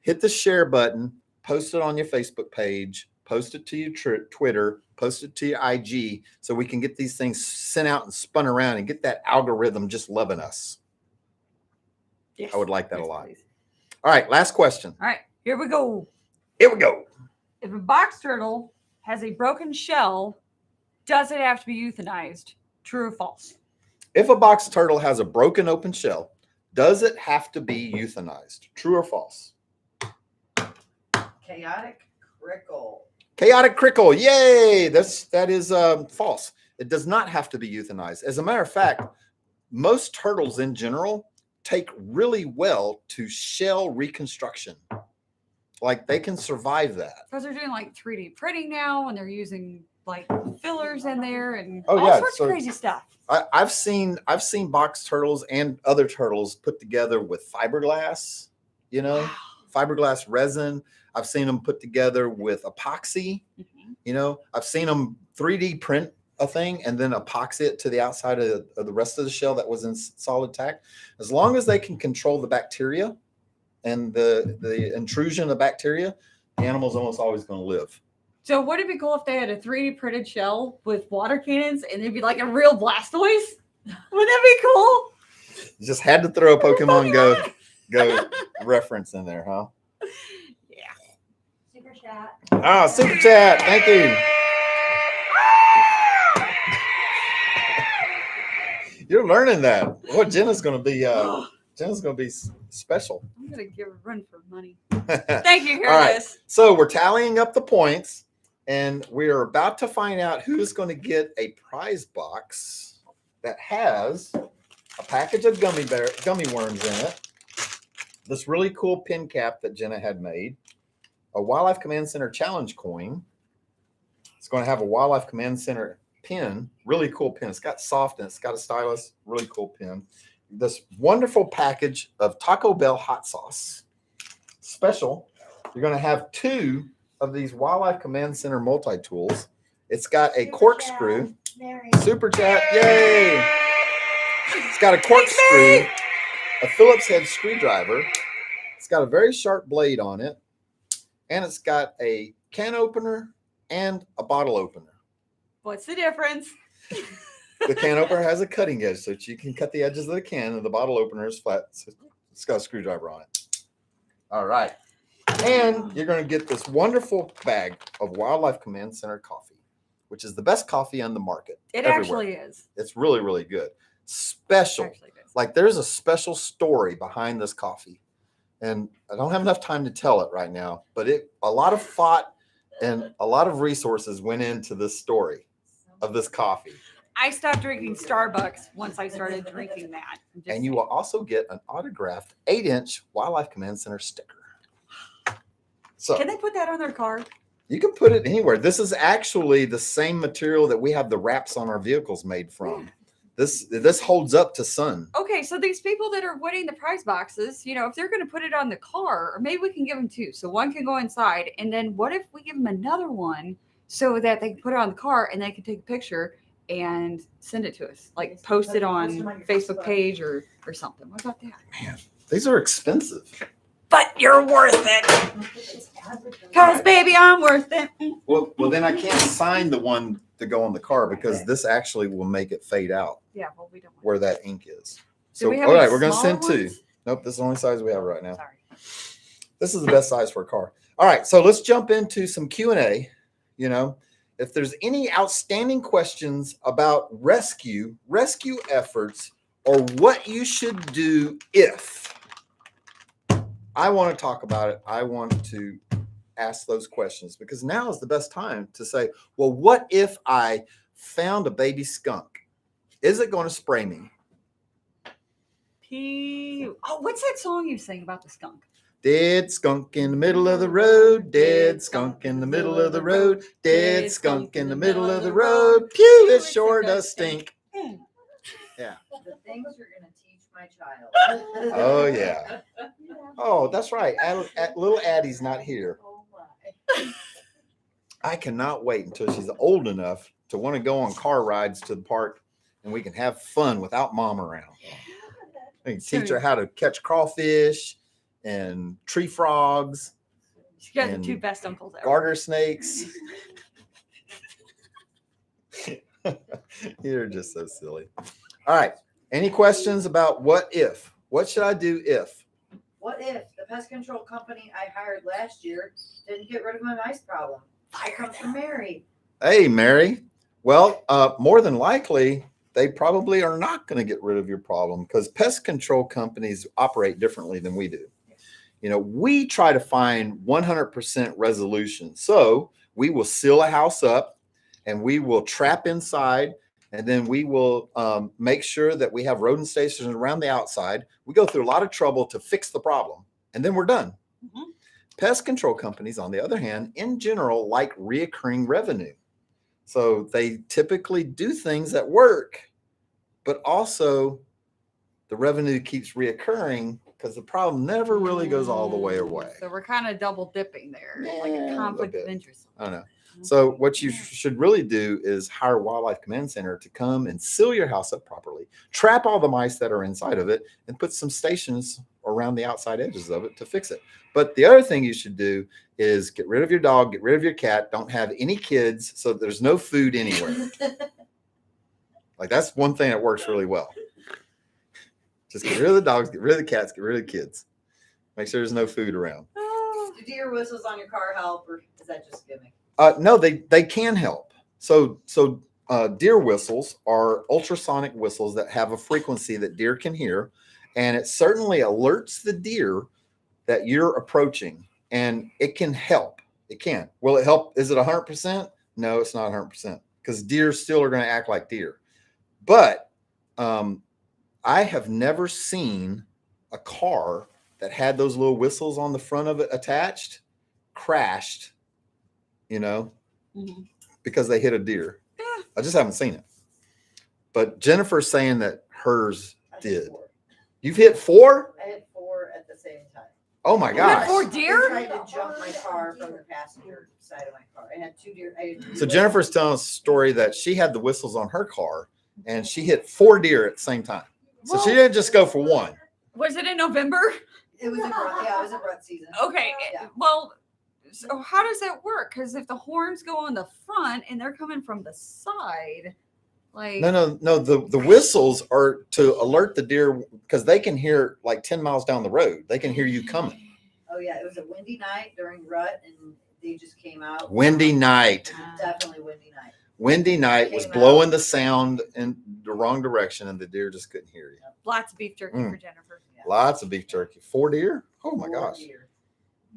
hit the share button, post it on your Facebook page, post it to your Twitter, post it to your IG, so we can get these things sent out and spun around and get that algorithm just loving us. Yes. I would like that Yes, a lot. please. All right, last question. All right, here we go. Here we go. If a box turtle has a broken shell, does it have to be euthanized? True or false? If a box turtle has a broken open shell, does it have to be euthanized? True or false? Chaotic crickle. Chaotic crickle. Yay. That is false. It does not have to be euthanized. As a matter of fact, most turtles in general take really well to shell reconstruction. Like they can survive that. Because they're doing like 3D printing now, and they're using like fillers in there and Oh, all yeah, sorts so- of crazy stuff. I've seen box turtles and other turtles put together with fiberglass, fiberglass resin. I've seen them put together with epoxy. Mhm. I've seen them 3D print a thing and then epoxy it to the outside of the rest of the shell that was in solid tack. As long as they can control the bacteria and the intrusion of bacteria, the animal's almost always going to live. So would it be cool if they had a 3D printed shell with water cannons and it'd be like a real Blastoise? Would that be cool? You just had to throw a Pokemon Go reference in there, huh? Yeah. Super chat. Ah, super chat. Thank you. You're learning that. Well, Jenna's going to be special. I'm gonna give a run for money. Thank you. Here All it right. is. So we're tallying up the points, and we're about to find out who's going to get a prize box that has a package of gummy worms in it, this really cool pin cap that Jenna had made, a Wildlife Command Center challenge coin. It's going to have a Wildlife Command Center pin, really cool pin. It's got soft and it's got a stylus, really cool pin. This wonderful package of Taco Bell hot sauce. Special, you're going to have 2 of these Wildlife Command Center multi-tools. It's got a corkscrew. Mary. Super chat, yay! It's got a corkscrew, a Phillips head screwdriver. It's got a very sharp blade on it, and it's got a can opener and a bottle opener. What's the difference? The can opener has a cutting edge, so that you can cut the edges of the can, and the bottle opener is flat. So it's got a screwdriver on it. All right. And you're going to get this wonderful bag of Wildlife Command Center coffee, which is the best coffee on the market. It everywhere. actually is. It's really, really good. Special. Actually it is. Like there's a special story behind this coffee. And I don't have enough time to tell it right now, but a lot of thought and a lot of resources went into this story of this coffee. I stopped drinking Starbucks once I started drinking that. And you will also get an autographed 8-inch Wildlife Command Center sticker. So Can they put that on their car? you can put it anywhere. This is actually the same material that we have the wraps on our vehicles made from. This holds up to sun. Okay, so these people that are winning the prize boxes, if they're going to put it on the car, or maybe we can give them 2. So one can go inside, and then what if we give them another one so that they can put it on the car and they can take a picture and send it to us, like post it on Facebook page or something. What about that? Man, these are expensive. But you're worth it, cause baby, I'm worth it. Well, then I can't sign the one to go on the car because this actually will make it fade out Yeah, well, we don't. Want where that ink is. Do So, we have all any right, we're going to smaller send 2. ones? Nope, this is the only size we have right now. Sorry. This is the best size for a car. All right, so let's jump into some Q&A. If there's any outstanding questions about rescue efforts, or what you should do if, I want to talk about it. I want to ask those questions because now is the best time to say, well, what if I found a baby skunk? Is it going to spray me? Oh, what's that song you sing about the skunk? Dead skunk in the middle of the road. Dead skunk in the middle of the road. Dead skunk in the middle of the road. Pew, it sure does stink. Yeah. The things you're gonna teach my child. Oh, yeah. Oh, that's right. Little Addie's not here. Oh my. I cannot wait until she's old enough to want to go on car rides to the park and we can have fun without mom around. We can teach her how to catch crawfish and tree frogs, You guys are And two best uncles ever. garter snakes. You're just so silly. All right. Any questions about what if? What should I do if? What if the pest control company I hired last year didn't get rid of my mice problem? I come from Mary. Hey, Mary. Well, more than likely, they probably are not going to get rid of your problem because pest control companies operate differently than we do. You know, we try to find 100% resolution. So we will seal a house up and we will trap inside, and then we will make sure that we have rodent stations around the outside. We go through a lot of trouble to fix the problem, and then we're done. Mhm. Pest control companies, on the other hand, in general, like reoccurring revenue. So they typically do things that work, but also the revenue keeps reoccurring because the problem never really goes all the way away. So we're kind of double dipping there, like Yeah, a a conflict little of bit. interest. I don't know. So what you should really do is hire Wildlife Command Center to come and seal your house up properly, trap all the mice that are inside of it, and put some stations around the outside edges of it to fix it. But the other thing you should do is get rid of your dog, get rid of your cat, don't have any kids, so there's no food anywhere. Like that's one thing that works really well. Just get rid of the dogs, get rid of the cats, get rid of the kids. Make sure there's no food around. Do deer whistles on your car help, or is that just gimmick? No, they can help. So deer whistles are ultrasonic whistles that have a frequency that deer can hear, and it certainly alerts the deer that you're approaching, and it can help. It can. Will it help? Is it 100%? No, it's not 100% because deer still are going to act like deer. But I have never seen a car that had those little whistles on the front of it attached crashed, you know, Mhm. because they hit a deer. I just haven't seen it. But Jennifer's saying that hers I hit did. 4. You've hit 4? I hit 4 at the same time. Oh my You hit gosh. 4 They deer? tried to jump my car from the passenger side of my car. I had 2 deer. So Jennifer's telling us a story that she had the whistles on her car and she hit 4 deer at the same time. So she didn't just go for one. Was it in November? It was a rut. Yeah, it was a rut season. Okay. Yeah. Well, so how does that work? Because if the horns go on the front and they're coming from the side, like No. The whistles are to alert the deer because they can hear like 10 miles down the road. They can hear you coming. Oh yeah, it was a windy night during rut, and they just came out. Windy night. Definitely windy night. Windy night was Came blowing out. the sound in the wrong direction and the deer just couldn't hear you. lots of beef jerky for Jennifer. Yeah. Lots of beef jerky. 4 deer? Oh my 4 gosh. deer.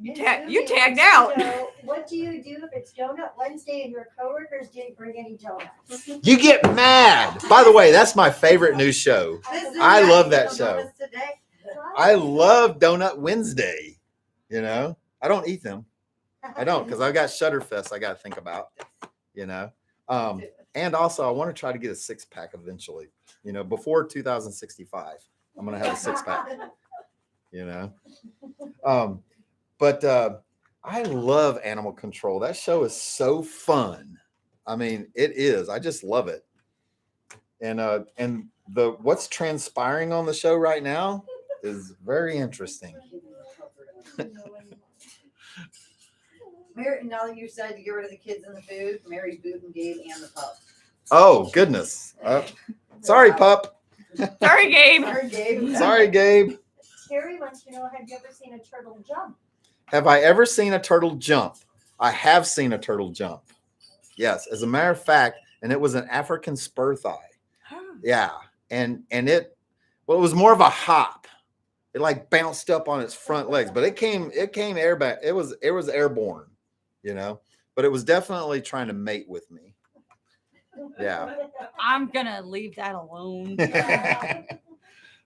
You Susie tagged wants out. to know, what do you do if it's Donut Wednesday and your coworkers didn't bring any donuts? You get mad. By the way, that's my favorite new show. This is I nice. love that You'll show. notice Today. I love Donut Wednesday. You know, I don't eat them. I don't because I've got Shutterfest I got to think about, you know. And also, I want to try to get a 6-pack eventually, you know, before 2065. I'm going to have a 6-pack, you know. But I love Animal Control. That show is so fun. I mean, it is. I just love it. And the what's transpiring on the show right now is very interesting. Mary, now that you said to get rid of the kids and the food, Mary's booting Gabe and the pup. Oh goodness. Sorry, pup. Sorry, Gabe. Sorry, Gabe. Sorry, Gabe. Terry wants to know, have you ever seen a turtle jump? Have I ever seen a turtle jump? I have seen a turtle jump. Yes, as a matter of fact, and it was an African spur thigh. Yeah, and it was more of a hop. It like bounced up on its front legs, but it came airback. It was airborne, you know. But it was definitely trying to mate with me. Yeah. I'm gonna leave that alone.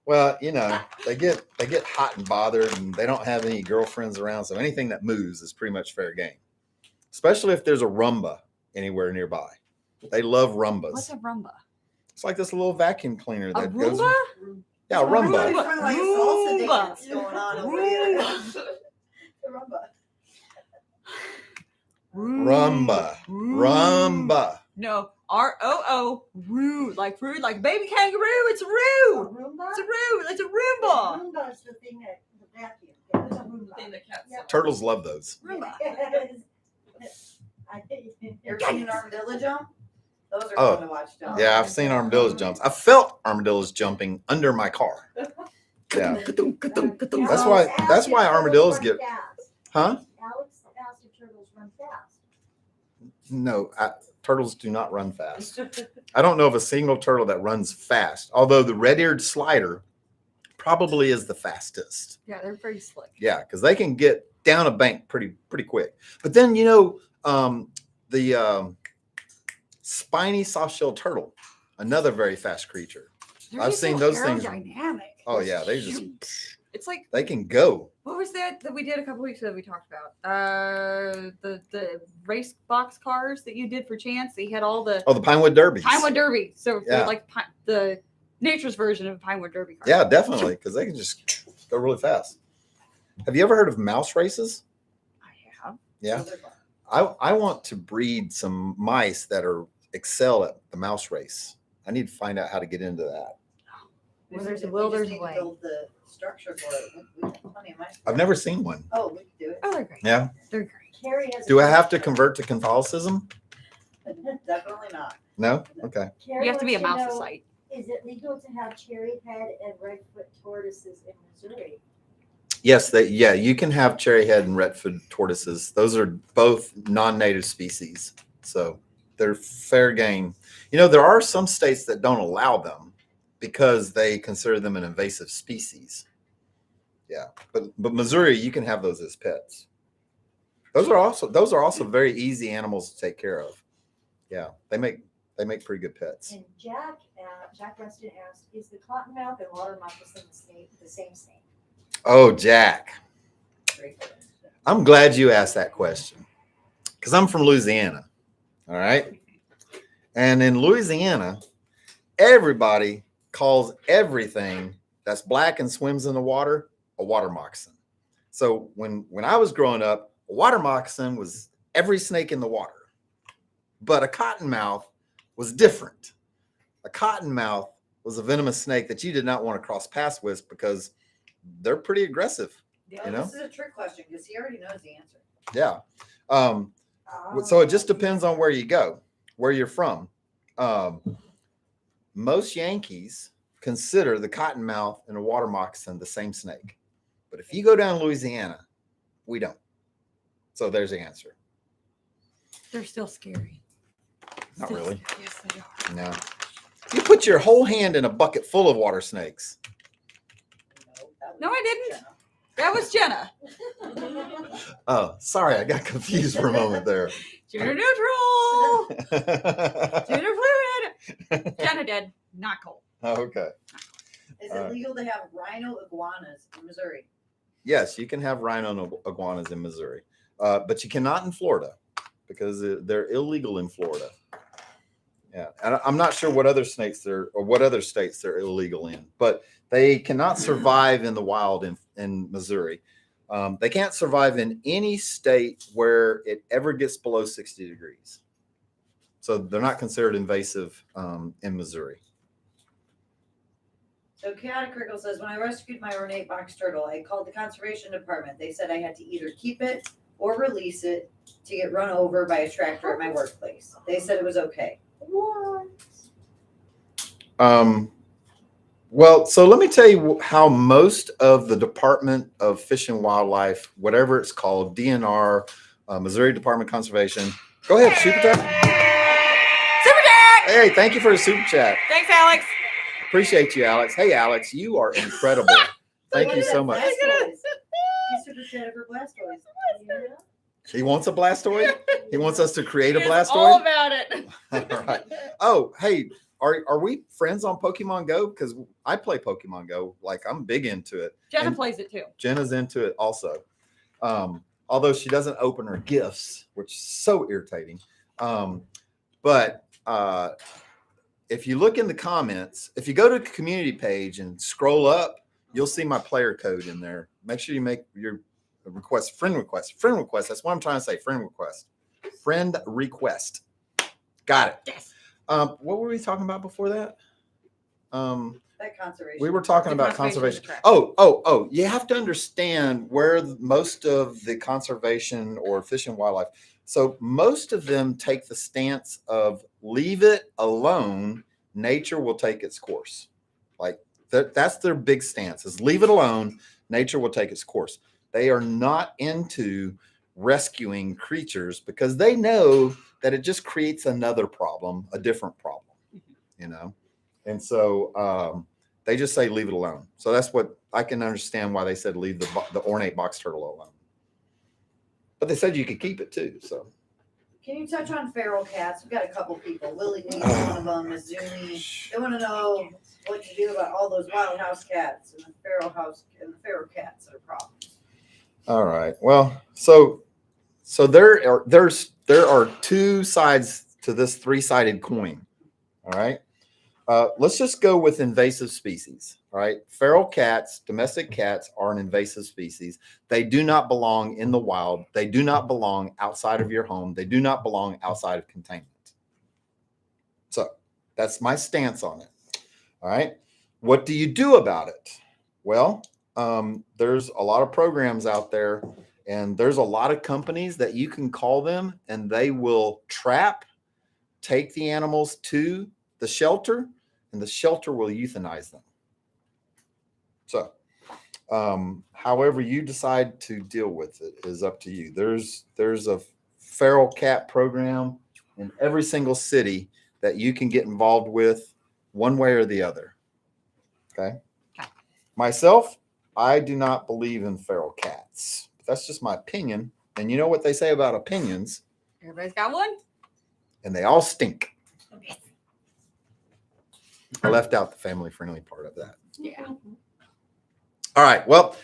Well, they get hot and bothered, and they don't have any girlfriends around, so anything that moves is pretty much fair game. Especially if there's a rumba anywhere nearby. They love rumbas. What's a rumba? It's like this little vacuum cleaner A that goes. Roomba? Yeah, a rumba. It's kind of like a salsa Roomba. dance going on over here. The rumba. Rumba. No, ROO, rude, like baby kangaroo. It's rude. Roomba? It's a rude. It's a Roomba. Roomba is the thing that the vacuum. Yeah, it's a Roomba. Thing that cats Yeah. sell. Turtles love those. Roomba. I hate it. You ever seen an armadillo jump? Those are Oh, fun to watch. Jump. Yeah, I've seen armadillos jumps. I felt armadillos jumping under my car. Yeah. That's why armadillos get- Huh? Alex asked if turtles run fast. No, turtles do not run fast. I don't know of a single turtle that runs fast, although the red-eared slider probably is the fastest. Yeah, they're pretty slick. Yeah, because they can get down a bank pretty quick. But then the spiny soft-shelled turtle, another very fast creature. They're I've just seen so those things. aerodynamic. Oh yeah, they just It's like, they can go. what was that we did a couple weeks ago that we talked about? The race box cars that you did for Chance. They had all the Oh, the Pinewood Derbies. Pinewood Derby. So Yeah. they're like the nature's version of a Pinewood Derby car. Yeah, definitely, because they can just go really fast. Have you ever heard of mouse races? I have. Yeah. Those are fun. I want to breed some mice that excel at the mouse race. I need to find out how to get into that. Where there's a We will, just there's need a to way. build the structure for it. We have plenty of mice. I've never seen one. Oh, we can do it. Oh, they're great. Yeah. They're great. Carrie has. Do I have to convert to Catholicism? Definitely not. No? Okay. Carrie You have to be a wants mouse know, site. Is it legal to have cherry head and redfoot tortoises in Missouri? Yes, you can have cherry head and redfoot tortoises. Those are both non-native species. So they're fair game. There are some states that don't allow them because they consider them an invasive species. Yeah. But Missouri, you can have those as pets. Those are also very easy animals to take care of. Yeah. They make pretty good pets. And Jack Weston asked, is the cottonmouth and water moccasin the same snake? Oh, Jack. Very good. I'm glad you asked that question because I'm from Louisiana. All right. And in Louisiana, everybody calls everything that's black and swims in the water a water moccasin. So when I was growing up, a water moccasin was every snake in the water. But a cottonmouth was different. A cottonmouth was a venomous snake that you did not want to cross paths with because they're pretty aggressive. Oh, this is a trick question because he already knows the answer. Yeah. So it just depends on where you go, where you're from. Most Yankees consider the cottonmouth and a water moccasin the same snake. But if you go down Louisiana, we don't. So there's the answer. They're still scary. Not Still really. scary. Yes, they are. No. You put your whole hand in a bucket full of water snakes. No, I didn't. That was Jenna. Oh, sorry. I got confused for a moment there. Gender neutral. Gender fluid. Jenna did. Not cold. Okay. Is it legal to have rhino iguanas in Missouri? Yes, you can have rhino iguanas in Missouri, but you cannot in Florida because they're illegal in Florida. Yeah, and I'm not sure what other states they're illegal in, but they cannot survive in the wild in Missouri. They can't survive in any state where it ever gets below 60 degrees. So they're not considered invasive in Missouri. So Chaotic Crickle says, when I rescued my ornate box turtle, I called the conservation department. They said I had to either keep it or release it to get run over by a tractor at my workplace. They said it was okay. What? Well, so let me tell you how most of the Department of Fish and Wildlife, whatever it's called, DNR, Missouri Department of Conservation. Go ahead, super chat. Super chat. Hey, thank you for the super chat. Thanks, Alex. Appreciate you, Alex. Hey, Alex, you are incredible. Thank you so much. He super chatted for Blastoise. Yeah. He wants a Blastoid? He wants us to create a He is all Blastoid? about it. All right. Oh, hey, are we friends on Pokemon Go? Because I play Pokemon Go. Like I'm big into it. Jenna And plays it too. Jenna's into it also. Although she doesn't open her gifts, which is so irritating. But if you look in the comments, if you go to the community page and scroll up, you'll see my player code in there. Make sure you make your friend request. That's what I'm trying to say. Friend request. Got it. Yes. What were we talking about before that? That conservation. We were talking The about conservation conservation. of the Oh, you have to understand where most of the conservation or fish and wildlife. So most of them take the stance of leave it alone. Nature will take its course. Like that's their big stance is leave it alone. Nature will take its course. They are not into rescuing creatures because they know that it just creates another problem, a different problem, you know? And so they just say, leave it alone. So that's what I can understand why they said, leave the ornate box turtle alone. But they said you could keep it too. So Can you touch on feral cats? We've got a couple people. Lily needs one of them. Mizumi. They want to know what to do about all those wild house cats and the feral cats that are problems. all right. Well, so there are two sides to this three-sided coin. All right. Let's just go with invasive species. All right. Feral cats, domestic cats are an invasive species. They do not belong in the wild. They do not belong outside of your home. They do not belong outside of containment. So that's my stance on it. All right. What do you do about it? Well, there's a lot of programs out there and there's a lot of companies that you can call them and they will take the animals to the shelter and the shelter will euthanize them. So, however you decide to deal with it is up to you. There's a feral cat program in every single city that you can get involved with one way or the other. Okay. Myself, I do not believe in feral cats. That's just my opinion. And you know what they say about opinions? Everybody's got one. And they all stink. I left out the family-friendly part of that. Yeah. All right. Well,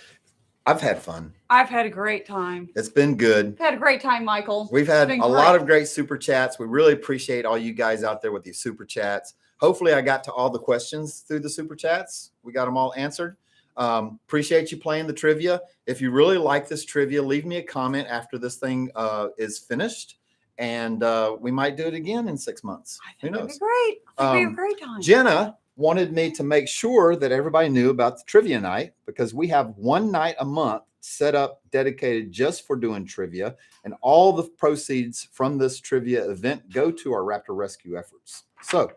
I've had fun. I've had a great time. It's been good. I've had a great time, Michael. We've had It's been a lot great. of great super chats. We really appreciate all you guys out there with these super chats. Hopefully I got to all the questions through the super chats. We got them all answered. Appreciate you playing the trivia. If you really like this trivia, leave me a comment after this thing is finished. And we might do it again in 6 months. Who knows? It'd be great. It'd be a great time. Jenna wanted me to make sure that everybody knew about the trivia night because we have one night a month set up dedicated just for doing trivia. And all the proceeds from this trivia event go to our raptor rescue efforts. So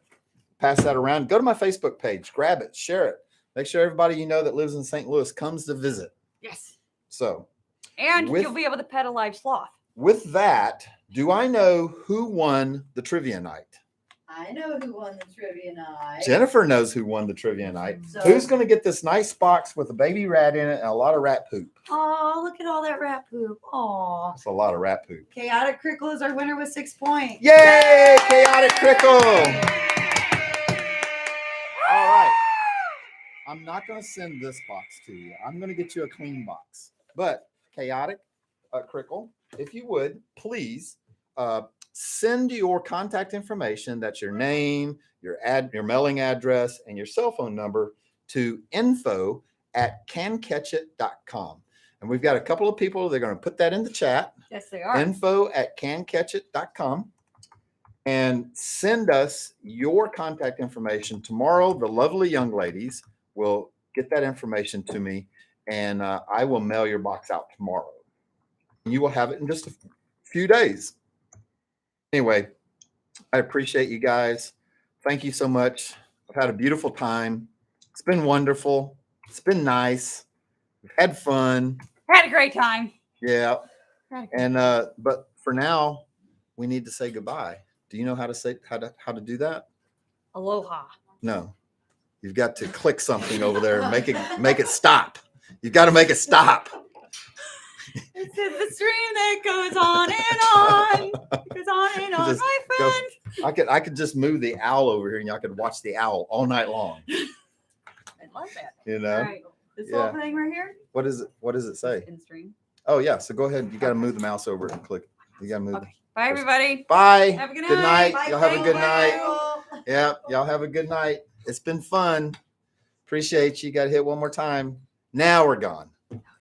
pass that around. Go to my Facebook page, grab it, share it. Make sure everybody you know that lives in St. Louis comes to visit. Yes. So, And you'll be able to pet a live sloth. with that, do I know who won the trivia night? I know who won the trivia night. Jennifer knows who won the trivia night. So- Who's going to get this nice box with a baby rat in it and a lot of rat poop? Oh, look at all that rat poop. Oh. That's a lot of rat poop. Chaotic Crickle is our winner with 6 points. Yay, Chaotic Crickle! All right. I'm not going to send this box to you. I'm going to get you a clean box. But Chaotic Crickle, if you would, please send your contact information. That's your name, your mailing address, and your cell phone number to info@cancatchit.com. And we've got a couple of people. They're going to put that in the chat. Yes, they are. info@cancatchit.com. And send us your contact information. Tomorrow, the lovely young ladies will get that information to me, and I will mail your box out tomorrow. And you will have it in just a few days. Anyway, I appreciate you guys. Thank you so much. I've had a beautiful time. It's been wonderful. It's been nice. We've had fun. Had a great time. Yeah. Had a great And but for now, we need to say goodbye. Do you know how to say how to do that? Aloha. No. You've got to click something over there and make it stop. You've got to make it stop. It's the stream that goes on and on. It goes on and on, Just my go- friend. I could just move the owl over here and y'all could watch the owl all night long. I love that. You know? All right. This Yeah. little thing right here. What is it? What does it say? In stream. Oh yeah. So go ahead. You got to move the mouse over and click. You got to move. Okay. Bye, everybody. Bye. Have a good Good night. night. Y'all have a Thank good you. night. Yeah. Y'all have a good night. It's been fun. Appreciate you. Got to hit one more time. Now we're gone.